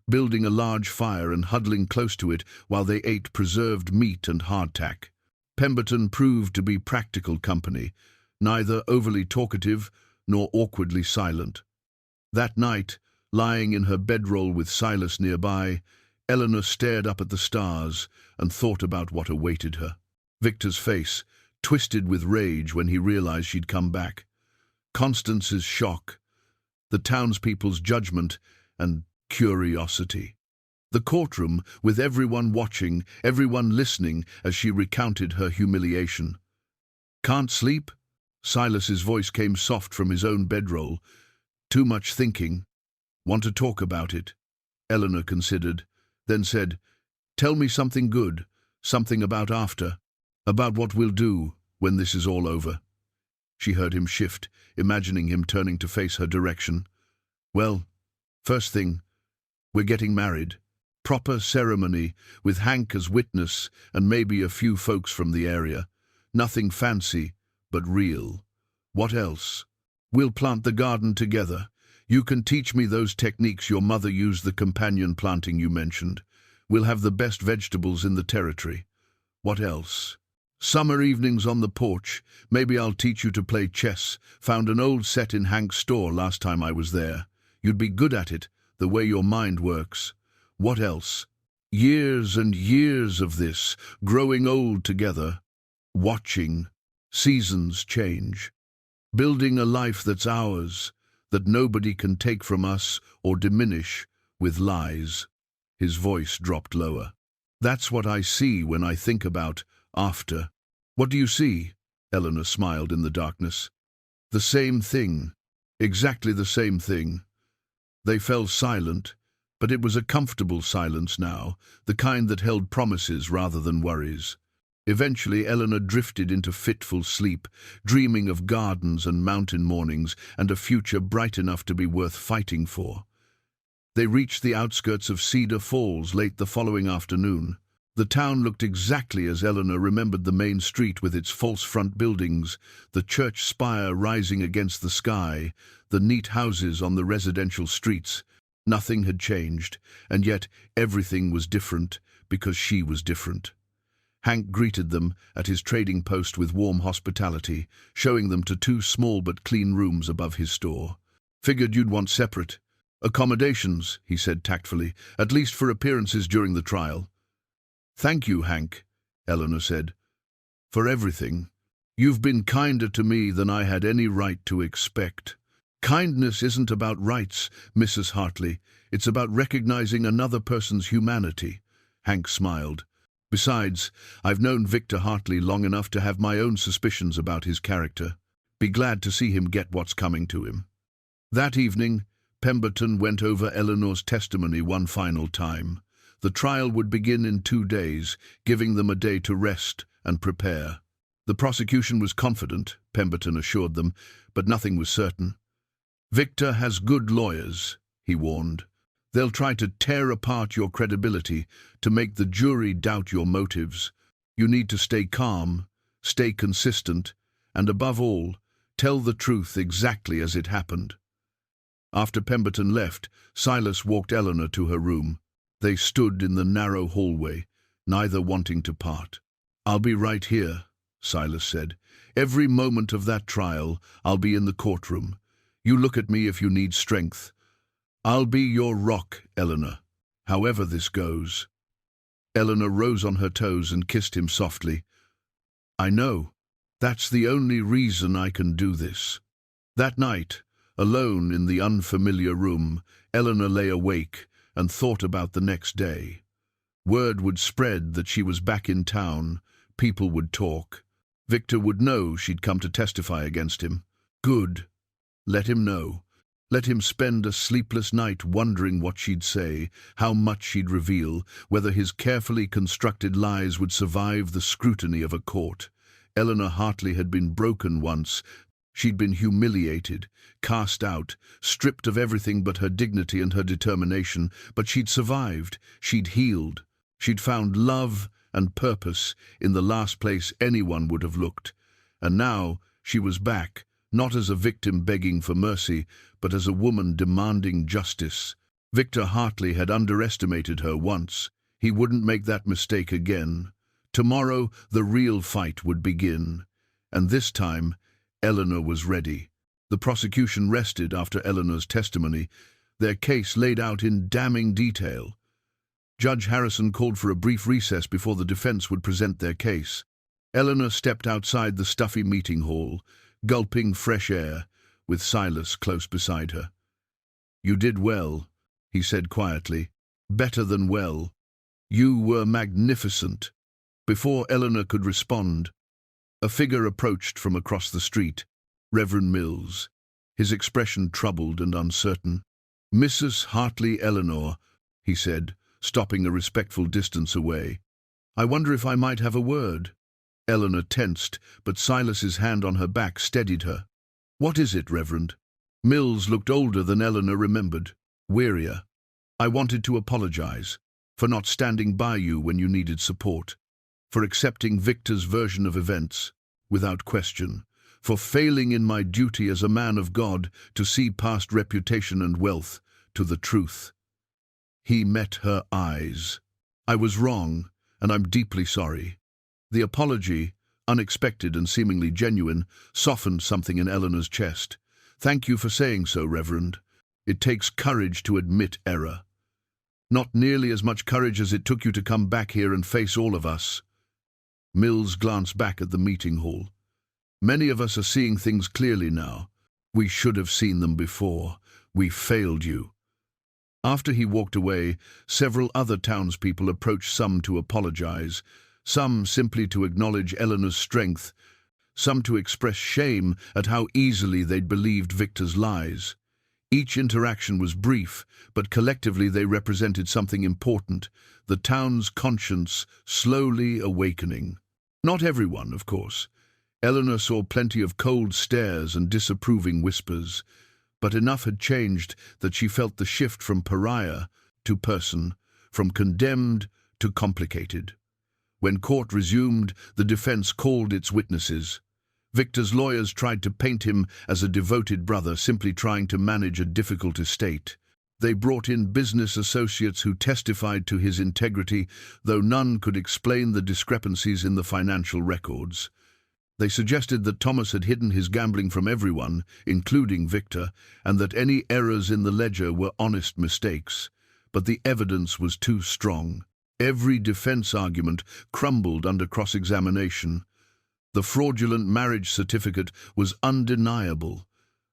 building a large fire and huddling close to it while they ate preserved meat and hardtack. Pemberton proved to be practical company, neither overly talkative nor awkwardly silent. That night, lying in her bedroll with Silas nearby, Eleanor stared up at the stars and thought about what awaited her. Victor's face twisted with rage when he realized she'd come back. Constance's shock, the townspeople's judgment, and curiosity. The courtroom, with everyone watching, everyone listening as she recounted her humiliation. "Can't sleep?" Silas's voice came soft from his own bedroll. "Too much thinking. Want to talk about it?" Eleanor considered, then said, "Tell me something good, something about after, about what we'll do when this is all over." She heard him shift, imagining him turning to face her direction. "Well, first thing, we're getting married. Proper ceremony, with Hank as witness and maybe a few folks from the area. Nothing fancy, but real. What else? We'll plant the garden together. You can teach me those techniques your mother used, the companion planting you mentioned. We'll have the best vegetables in the territory. What else?" Summer evenings on the porch. Maybe I'll teach you to play chess. Found an old set in Hank's store last time I was there. You'd be good at it, the way your mind works. What else? Years and years of this, growing old together, watching, seasons change, building a life that's ours, that nobody can take from us or diminish with lies. His voice dropped lower. That's what I see when I think about after. What do you see? Eleanor smiled in the darkness. The same thing. Exactly the same thing. They fell silent, but it was a comfortable silence now, the kind that held promises rather than worries. Eventually Eleanor drifted into fitful sleep, dreaming of gardens and mountain mornings and a future bright enough to be worth fighting for. They reached the outskirts of Cedar Falls late the following afternoon. The town looked exactly as Eleanor remembered the main street with its false front buildings, the church spire rising against the sky, the neat houses on the residential streets. Nothing had changed, and yet everything was different because she was different. Hank greeted them at his trading post with warm hospitality, showing them to two small but clean rooms above his store. Figured you'd want separate accommodations, he said tactfully, at least for appearances during the trial. Thank you, Hank, Eleanor said, for everything. You've been kinder to me than I had any right to expect. Kindness isn't about rights, Mrs. Hartley. It's about recognizing another person's humanity. Hank smiled. Besides, I've known Victor Hartley long enough to have my own suspicions about his character. Be glad to see him get what's coming to him. That evening, Pemberton went over Eleanor's testimony one final time. The trial would begin in 2 days, giving them a day to rest and prepare. The prosecution was confident, Pemberton assured them, but nothing was certain. Victor has good lawyers, he warned. They'll try to tear apart your credibility, to make the jury doubt your motives. You need to stay calm, stay consistent, and above all, tell the truth exactly as it happened. After Pemberton left, Silas walked Eleanor to her room. They stood in the narrow hallway, neither wanting to part. I'll be right here, Silas said. Every moment of that trial, I'll be in the courtroom. You look at me if you need strength. I'll be your rock, Eleanor, however this goes. Eleanor rose on her toes and kissed him softly. I know. That's the only reason I can do this. That night, alone in the unfamiliar room, Eleanor lay awake and thought about the next day. Word would spread that she was back in town. People would talk. Victor would know she'd come to testify against him. Good. Let him know. Let him spend a sleepless night wondering what she'd say, how much she'd reveal, whether his carefully constructed lies would survive the scrutiny of a court. Eleanor Hartley had been broken once. She'd been humiliated, cast out, stripped of everything but her dignity and her determination, but she'd survived, she'd healed. She'd found love and purpose in the last place anyone would have looked. And now she was back, not as a victim begging for mercy, but as a woman demanding justice. Victor Hartley had underestimated her once. He wouldn't make that mistake again. Tomorrow, the real fight would begin. And this time, Eleanor was ready. The prosecution rested after Eleanor's testimony, their case laid out in damning detail. Judge Harrison called for a brief recess before the defense would present their case. Eleanor stepped outside the stuffy meeting hall, gulping fresh air, with Silas close beside her. You did well, he said quietly. Better than well. You were magnificent. Before Eleanor could respond, a figure approached from across the street, Reverend Mills, his expression troubled and uncertain. Mrs. Hartley Eleanor, he said, stopping a respectful distance away. I wonder if I might have a word. Eleanor tensed, but Silas's hand on her back steadied her. What is it, Reverend? Mills looked older than Eleanor remembered, wearier. I wanted to apologize for not standing by you when you needed support, for accepting Victor's version of events without question, for failing in my duty as a man of God to see past reputation and wealth to the truth. He met her eyes. I was wrong, and I'm deeply sorry. The apology unexpected and seemingly genuine, softened something in Eleanor's chest. "Thank you for saying so, Reverend. It takes courage to admit error. Not nearly as much courage as it took you to come back here and face all of us." Mills glanced back at the meeting hall. "Many of us are seeing things clearly now. We should have seen them before. We failed you." After he walked away, several other townspeople approached, some to apologize, some simply to acknowledge Eleanor's strength, some to express shame at how easily they'd believed Victor's lies. Each interaction was brief, but collectively they represented something important, the town's conscience slowly awakening. Not everyone, of course. Eleanor saw plenty of cold stares and disapproving whispers, but enough had changed that she felt the shift from pariah to person, from condemned to complicated. When court resumed, the defense called its witnesses. Victor's lawyers tried to paint him as a devoted brother simply trying to manage a difficult estate. They brought in business associates who testified to his integrity, though none could explain the discrepancies in the financial records. They suggested that Thomas had hidden his gambling from everyone, including Victor, and that any errors in the ledger were honest mistakes. But the evidence was too strong. Every defense argument crumbled under cross-examination. The fraudulent marriage certificate was undeniable.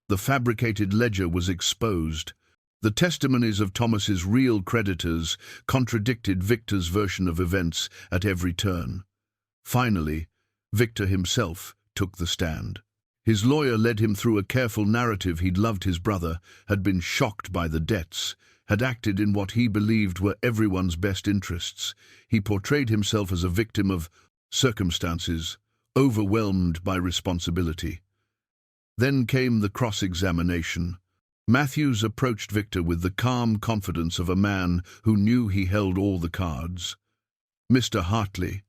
The fabricated ledger was exposed. The testimonies of Thomas's real creditors contradicted Victor's version of events at every turn. Finally, Victor himself took the stand. His lawyer led him through a careful narrative. He'd loved his brother, had been shocked by the debts, had acted in what he believed were everyone's best interests. He portrayed himself as a victim of circumstances, overwhelmed by responsibility. Then came the cross-examination. Matthews approached Victor with the calm confidence of a man who knew he held all the cards. "Mr. Hartley,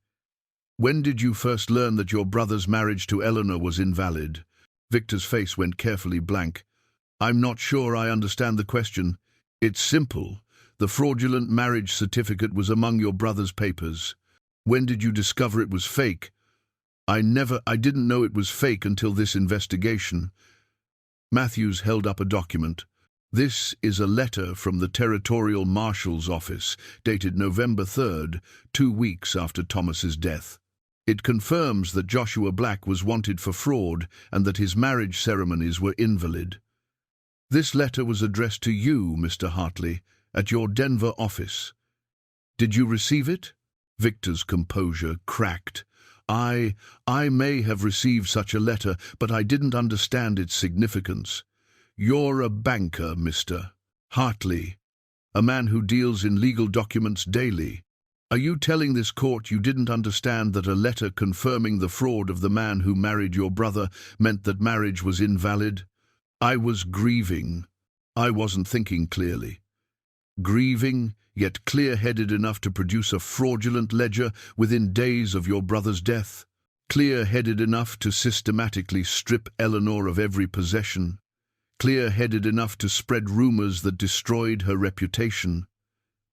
when did you first learn that your brother's marriage to Eleanor was invalid?" Victor's face went carefully blank. "I'm not sure I understand the question." "It's simple. The fraudulent marriage certificate was among your brother's papers. When did you discover it was fake?" I didn't know it was fake until this investigation." Matthews held up a document. "This is a letter from the Territorial Marshal's office, dated November 3rd, 2 weeks after Thomas's death. It confirms that Joshua Black was wanted for fraud and that his marriage ceremonies were invalid. This letter was addressed to you, Mr. Hartley, at your Denver office. Did you receive it?" Victor's composure cracked. I may have received such a letter, but I didn't understand its significance. You're a banker, Mr. Hartley, a man who deals in legal documents daily. Are you telling this court you didn't understand that a letter confirming the fraud of the man who married your brother meant that marriage was invalid?" "I was grieving. I wasn't thinking clearly." "Grieving, yet clear-headed enough to produce a fraudulent ledger within days of your brother's death? Clear-headed enough to systematically strip Eleanor of every possession? Clear-headed enough to spread rumors that destroyed her reputation?"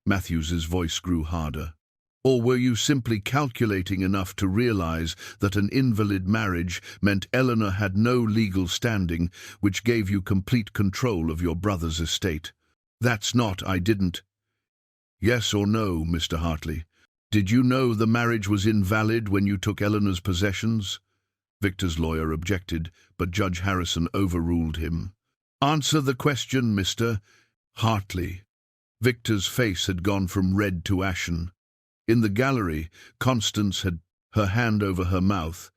Matthews's voice grew harder. "Or were you simply calculating enough to realize that an invalid marriage meant Eleanor had no legal standing, which gave you complete control of your brother's estate?" "That's not, I didn't." "Yes or no, Mr. Hartley? Did you know the marriage was invalid when you took Eleanor's possessions?" Victor's lawyer objected, but Judge Harrison overruled him. "Answer the question, Mr. Hartley." Victor's face had gone from red to ashen. In the gallery, Constance had her hand over her mouth.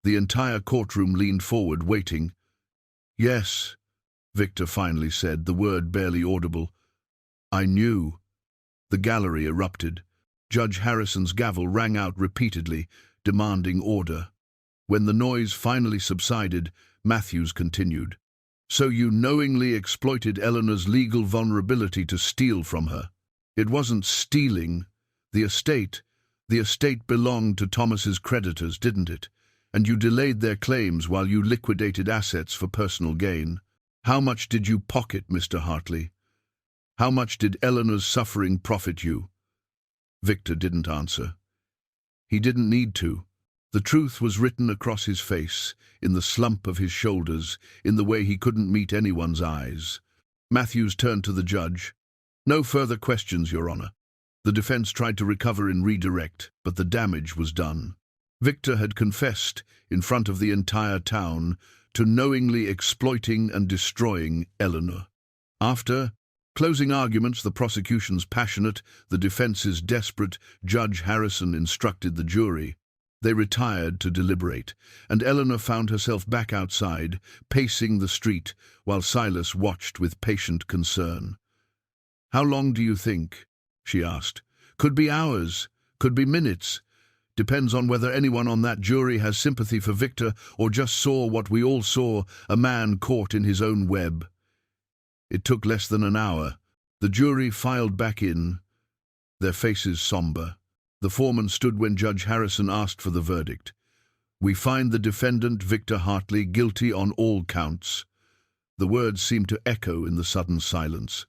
The entire courtroom leaned forward, waiting. "Yes," Victor finally said, the word barely audible. "I knew." The gallery erupted. Judge Harrison's gavel rang out repeatedly, demanding order. When the noise finally subsided, Matthews continued. "So you knowingly exploited Eleanor's legal vulnerability to steal from her. It wasn't stealing. The estate belonged to Thomas's creditors, didn't it? And you delayed their claims while you liquidated assets for personal gain. How much did you pocket, Mr. Hartley? How much did Eleanor's suffering profit you?" Victor didn't answer. He didn't need to. The truth was written across his face, in the slump of his shoulders, in the way he couldn't meet anyone's eyes. Matthews turned to the judge. "No further questions, Your Honor." The defense tried to recover in redirect, but the damage was done. Victor had confessed, in front of the entire town, to knowingly exploiting and destroying Eleanor. After closing arguments, the prosecution's passionate, the defense's desperate, Judge Harrison instructed the jury. They retired to deliberate, and Eleanor found herself back outside, pacing the street, while Silas watched with patient concern. "How long do you think?" she asked. "Could be hours, could be minutes. Depends on whether anyone on that jury has sympathy for Victor or just saw what we all saw, a man caught in his own web." It took less than an hour. The jury filed back in, their faces somber. The foreman stood when Judge Harrison asked for the verdict. "We find the defendant, Victor Hartley, guilty on all counts." The words seemed to echo in the sudden silence.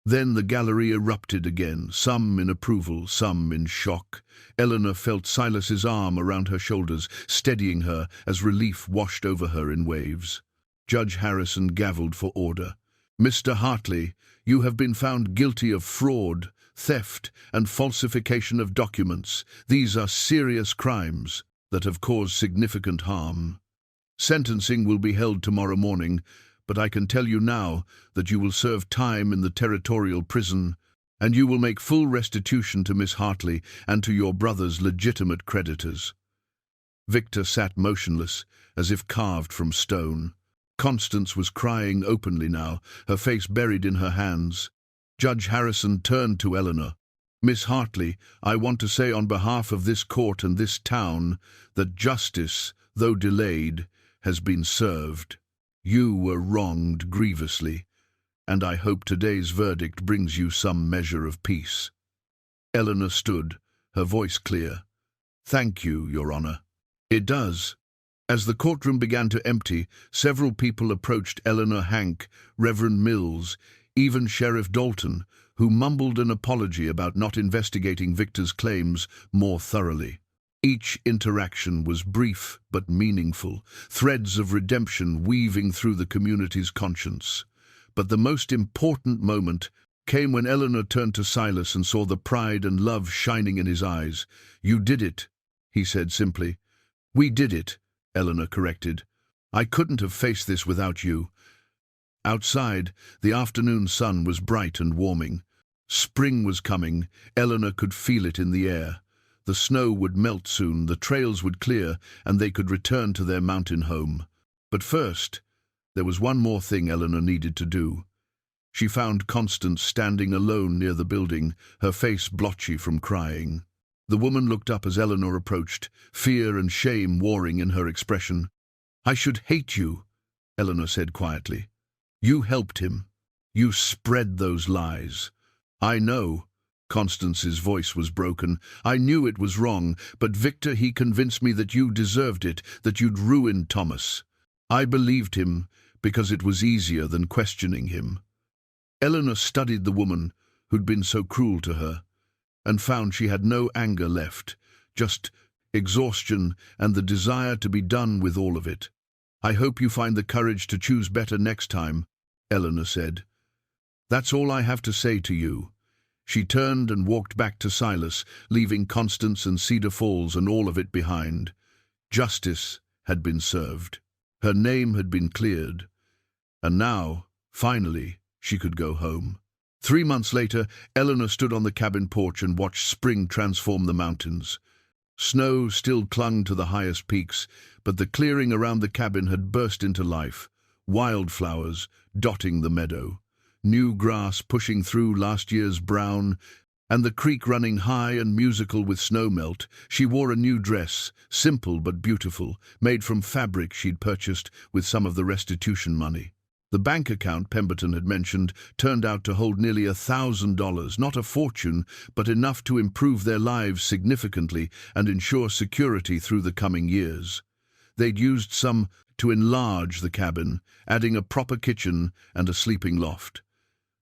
Then the gallery erupted again, some in approval, some in shock. Eleanor felt Silas's arm around her shoulders, steadying her as relief washed over her in waves. Judge Harrison gavelled for order. "Mr. Hartley, you have been found guilty of fraud, theft, and falsification of documents. These are serious crimes that have caused significant harm. Sentencing will be held tomorrow morning, but I can tell you now that you will serve time in the territorial prison, and you will make full restitution to Miss Hartley and to your brother's legitimate creditors." Victor sat motionless, as if carved from stone. Constance was crying openly now, her face buried in her hands. Judge Harrison turned to Eleanor. "Miss Hartley, I want to say on behalf of this court and this town that justice, though delayed, has been served. You were wronged grievously, and I hope today's verdict brings you some measure of peace." Eleanor stood, her voice clear. "Thank you, Your Honor." "It does." As the courtroom began to empty, several people approached Eleanor, Hank, Reverend Mills, even Sheriff Dalton, who mumbled an apology about not investigating Victor's claims more thoroughly. Each interaction was brief but meaningful, threads of redemption weaving through the community's conscience. But the most important moment came when Eleanor turned to Silas and saw the pride and love shining in his eyes. "You did it," he said simply. "We did it," Eleanor corrected. "I couldn't have faced this without you." Outside, the afternoon sun was bright and warming. Spring was coming. Eleanor could feel it in the air. The snow would melt soon, the trails would clear, and they could return to their mountain home. But first, there was one more thing Eleanor needed to do. She found Constance standing alone near the building, her face blotchy from crying. The woman looked up as Eleanor approached, fear and shame warring in her expression. "I should hate you," Eleanor said quietly. "You helped him. You spread those lies." "I know." Constance's voice was broken. "I knew it was wrong, but Victor, he convinced me that you deserved it, that you'd ruined Thomas. I believed him because it was easier than questioning him." Eleanor studied the woman who'd been so cruel to her, and found she had no anger left, just exhaustion and the desire to be done with all of it. "I hope you find the courage to choose better next time," Eleanor said. "That's all I have to say to you." She turned and walked back to Silas, leaving Constance and Cedar Falls and all of it behind. Justice had been served. Her name had been cleared. And now, finally, she could go home. 3 months later, Eleanor stood on the cabin porch and watched spring transform the mountains. Snow still clung to the highest peaks, but the clearing around the cabin had burst into life, wildflowers dotting the meadow, new grass pushing through last year's brown, and the creek running high and musical with snowmelt. She wore a new dress, simple but beautiful, made from fabric she'd purchased with some of the restitution money. The bank account Pemberton had mentioned turned out to hold nearly $1,000, not a fortune, but enough to improve their lives significantly and ensure security through the coming years. They'd used some to enlarge the cabin, adding a proper kitchen and a sleeping loft.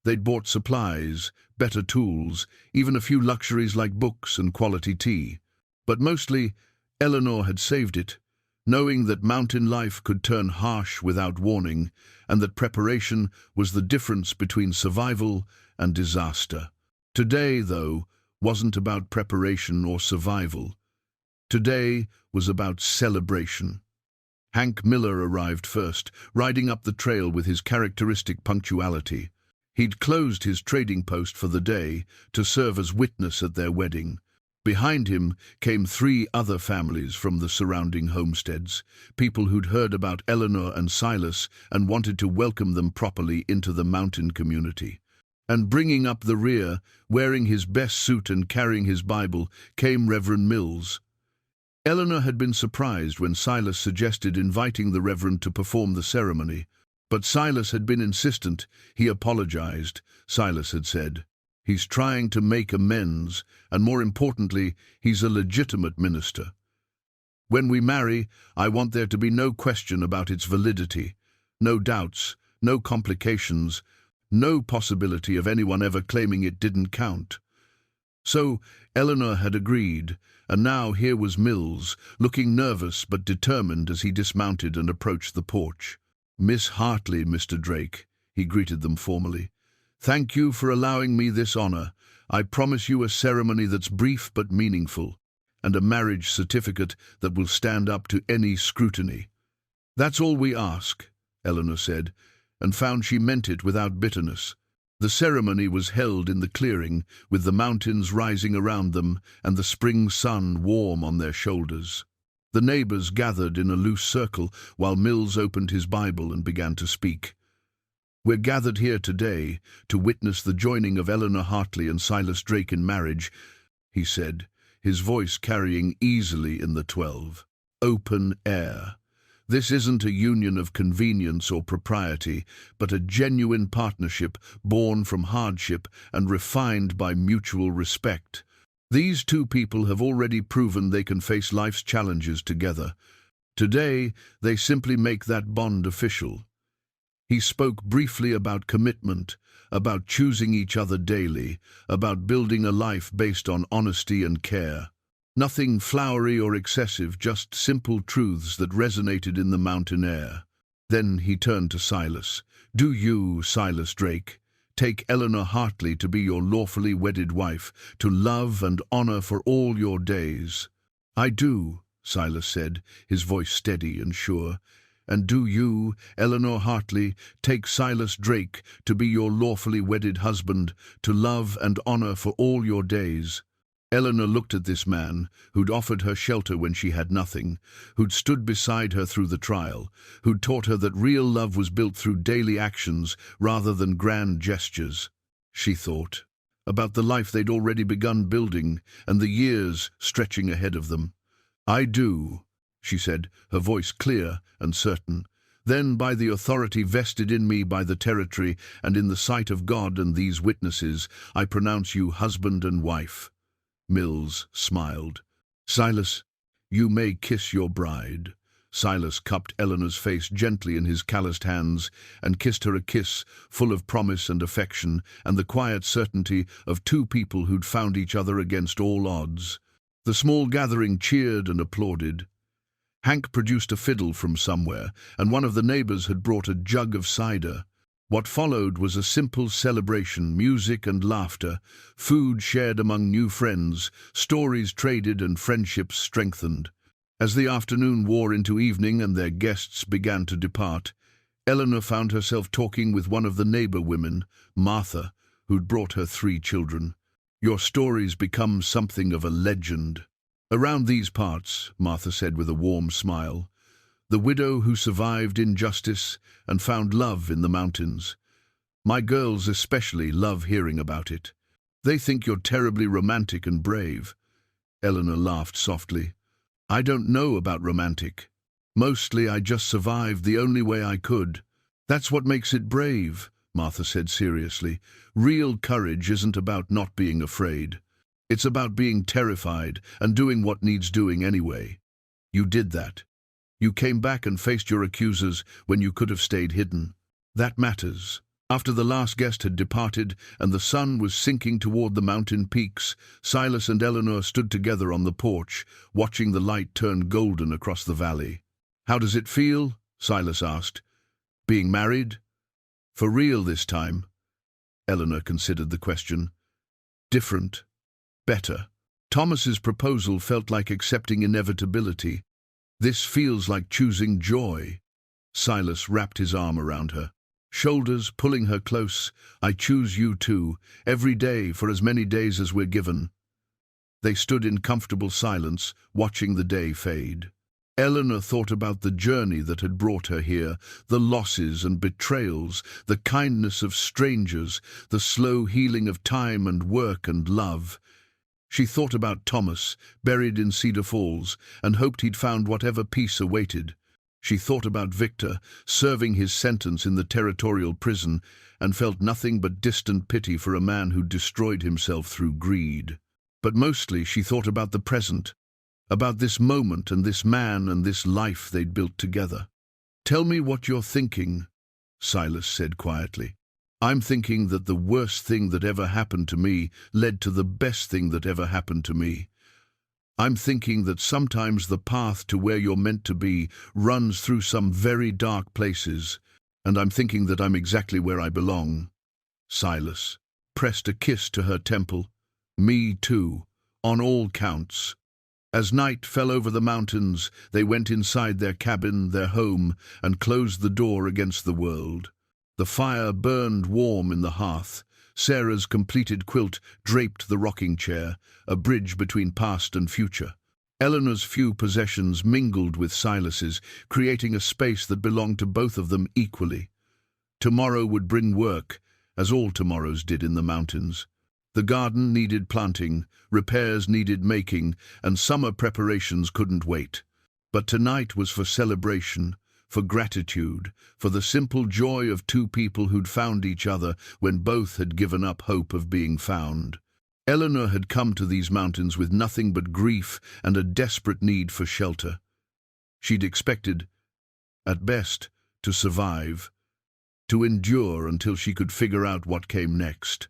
They'd bought supplies, better tools, even a few luxuries like books and quality tea. But mostly, Eleanor had saved it, knowing that mountain life could turn harsh without warning, and that preparation was the difference between survival and disaster. Today, though, wasn't about preparation or survival. Today was about celebration. Hank Miller arrived first, riding up the trail with his characteristic punctuality. He'd closed his trading post for the day to serve as witness at their wedding. Behind him came 3 other families from the surrounding homesteads, people who'd heard about Eleanor and Silas and wanted to welcome them properly into the mountain community. And bringing up the rear, wearing his best suit and carrying his Bible, came Reverend Mills. Eleanor had been surprised when Silas suggested inviting the Reverend to perform the ceremony. But Silas had been insistent. He apologized, Silas had said. He's trying to make amends, and more importantly, he's a legitimate minister. When we marry, I want there to be no question about its validity, no doubts, no complications, no possibility of anyone ever claiming it didn't count. So Eleanor had agreed, and now here was Mills, looking nervous but determined as he dismounted and approached the porch. "Miss Hartley, Mr. Drake," he greeted them formally. "Thank you for allowing me this honor. I promise you a ceremony that's brief but meaningful, and a marriage certificate that will stand up to any scrutiny." "That's all we ask," Eleanor said, and found she meant it without bitterness. The ceremony was held in the clearing, with the mountains rising around them and the spring sun warm on their shoulders. The neighbors gathered in a loose circle while Mills opened his Bible and began to speak. "We're gathered here today to witness the joining of Eleanor Hartley and Silas Drake in marriage," he said, his voice carrying easily in the 12. "Open air. This isn't a union of convenience or propriety, but a genuine partnership born from hardship and refined by mutual respect. These 2 people have already proven they can face life's challenges together. Today, they simply make that bond official." He spoke briefly about commitment, about choosing each other daily, about building a life based on honesty and care. Nothing flowery or excessive, just simple truths that resonated in the mountain air. Then he turned to Silas. "Do you, Silas Drake, take Eleanor Hartley to be your lawfully wedded wife, to love and honor for all your days?" "I do," Silas said, his voice steady and sure. "And do you, Eleanor Hartley, take Silas Drake to be your lawfully wedded husband, to love and honor for all your days?" Eleanor looked at this man, who'd offered her shelter when she had nothing, who'd stood beside her through the trial, who'd taught her that real love was built through daily actions rather than grand gestures. She thought about the life they'd already begun building and the years stretching ahead of them. "I do," she said, her voice clear and certain. "Then, by the authority vested in me by the territory and in the sight of God and these witnesses, I pronounce you husband and wife." Mills smiled. "Silas, you may kiss your bride." Silas cupped Eleanor's face gently in his calloused hands and kissed her a kiss full of promise and affection and the quiet certainty of 2 people who'd found each other against all odds. The small gathering cheered and applauded. Hank produced a fiddle from somewhere, and one of the neighbors had brought a jug of cider. What followed was a simple celebration, music and laughter, food shared among new friends, stories traded and friendships strengthened. As the afternoon wore into evening and their guests began to depart, Eleanor found herself talking with one of the neighbor women, Martha, who'd brought her 3 children. "Your story's become something of a legend." "Around these parts," Martha said with a warm smile, "the widow who survived injustice and found love in the mountains. My girls especially love hearing about it. They think you're terribly romantic and brave." Eleanor laughed softly. "I don't know about romantic. Mostly I just survived the only way I could." "That's what makes it brave," Martha said seriously. "Real courage isn't about not being afraid. It's about being terrified and doing what needs doing anyway. You did that. You came back and faced your accusers when you could have stayed hidden. That matters." After the last guest had departed and the sun was sinking toward the mountain peaks, Silas and Eleanor stood together on the porch, watching the light turn golden across the valley. "How does it feel?" Silas asked. "Being married? For real this time?" Eleanor considered the question. "Different. Better." Thomas's proposal felt like accepting inevitability. "This feels like choosing joy." Silas wrapped his arm around her shoulders, pulling her close. "I choose you too, every day for as many days as we're given." They stood in comfortable silence, watching the day fade. Eleanor thought about the journey that had brought her here, the losses and betrayals, the kindness of strangers, the slow healing of time and work and love. She thought about Thomas, buried in Cedar Falls, and hoped he'd found whatever peace awaited. She thought about Victor, serving his sentence in the territorial prison, and felt nothing but distant pity for a man who destroyed himself through greed. But mostly she thought about the present, about this moment and this man and this life they'd built together. "Tell me what you're thinking," Silas said quietly. "I'm thinking that the worst thing that ever happened to me led to the best thing that ever happened to me. I'm thinking that sometimes the path to where you're meant to be runs through some very dark places, and I'm thinking that I'm exactly where I belong." Silas pressed a kiss to her temple. "Me too, on all counts." As night fell over the mountains, they went inside their cabin, their home, and closed the door against the world. The fire burned warm in the hearth. Sarah's completed quilt draped the rocking chair, a bridge between past and future. Eleanor's few possessions mingled with Silas's, creating a space that belonged to both of them equally. Tomorrow would bring work, as all tomorrows did in the mountains. The garden needed planting, repairs needed making, and summer preparations couldn't wait. But tonight was for celebration, for gratitude, for the simple joy of two people who'd found each other when both had given up hope of being found. Eleanor had come to these mountains with nothing but grief and a desperate need for shelter. She'd expected, at best, to survive, to endure until she could figure out what came next.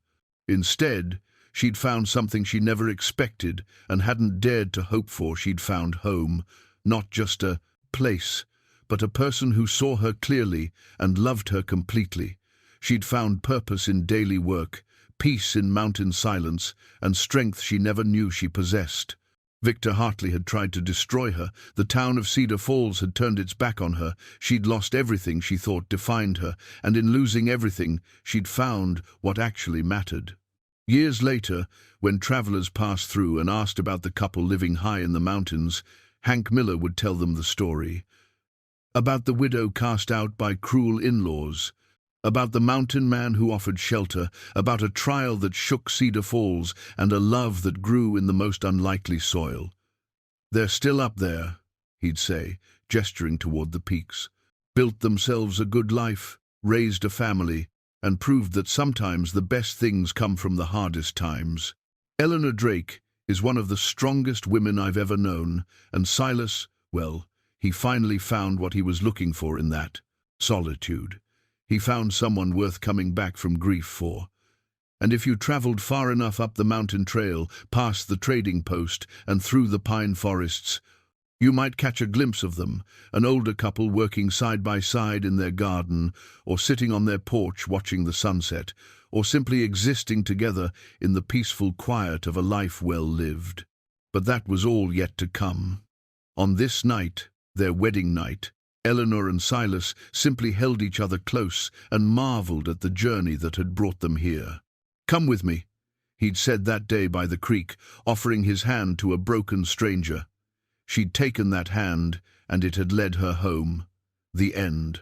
Instead, she'd found something she never expected and hadn't dared to hope for. She'd found home, not just a place, but a person who saw her clearly and loved her completely. She'd found purpose in daily work, peace in mountain silence, and strength she never knew she possessed. Victor Hartley had tried to destroy her. The town of Cedar Falls had turned its back on her. She'd lost everything she thought defined her, and in losing everything, she'd found what actually mattered. Years later, when travelers passed through and asked about the couple living high in the mountains, Hank Miller would tell them the story. About the widow cast out by cruel in-laws, about the mountain man who offered shelter, about a trial that shook Cedar Falls and a love that grew in the most unlikely soil. "They're still up there," he'd say, gesturing toward the peaks. "Built themselves a good life, raised a family, and proved that sometimes the best things come from the hardest times." Eleanor Drake is one of the strongest women I've ever known, and Silas, well, he finally found what he was looking for in that solitude. He found someone worth coming back from grief for. And if you traveled far enough up the mountain trail, past the trading post, and through the pine forests, you might catch a glimpse of them, an older couple working side by side in their garden, or sitting on their porch watching the sunset, or simply existing together in the peaceful quiet of a life well lived. But that was all yet to come. On this night, their wedding night, Eleanor and Silas simply held each other close and marveled at the journey that had brought them here. "Come with me," he'd said that day by the creek, offering his hand to a broken stranger. She'd taken that hand, and it had led her home. The end.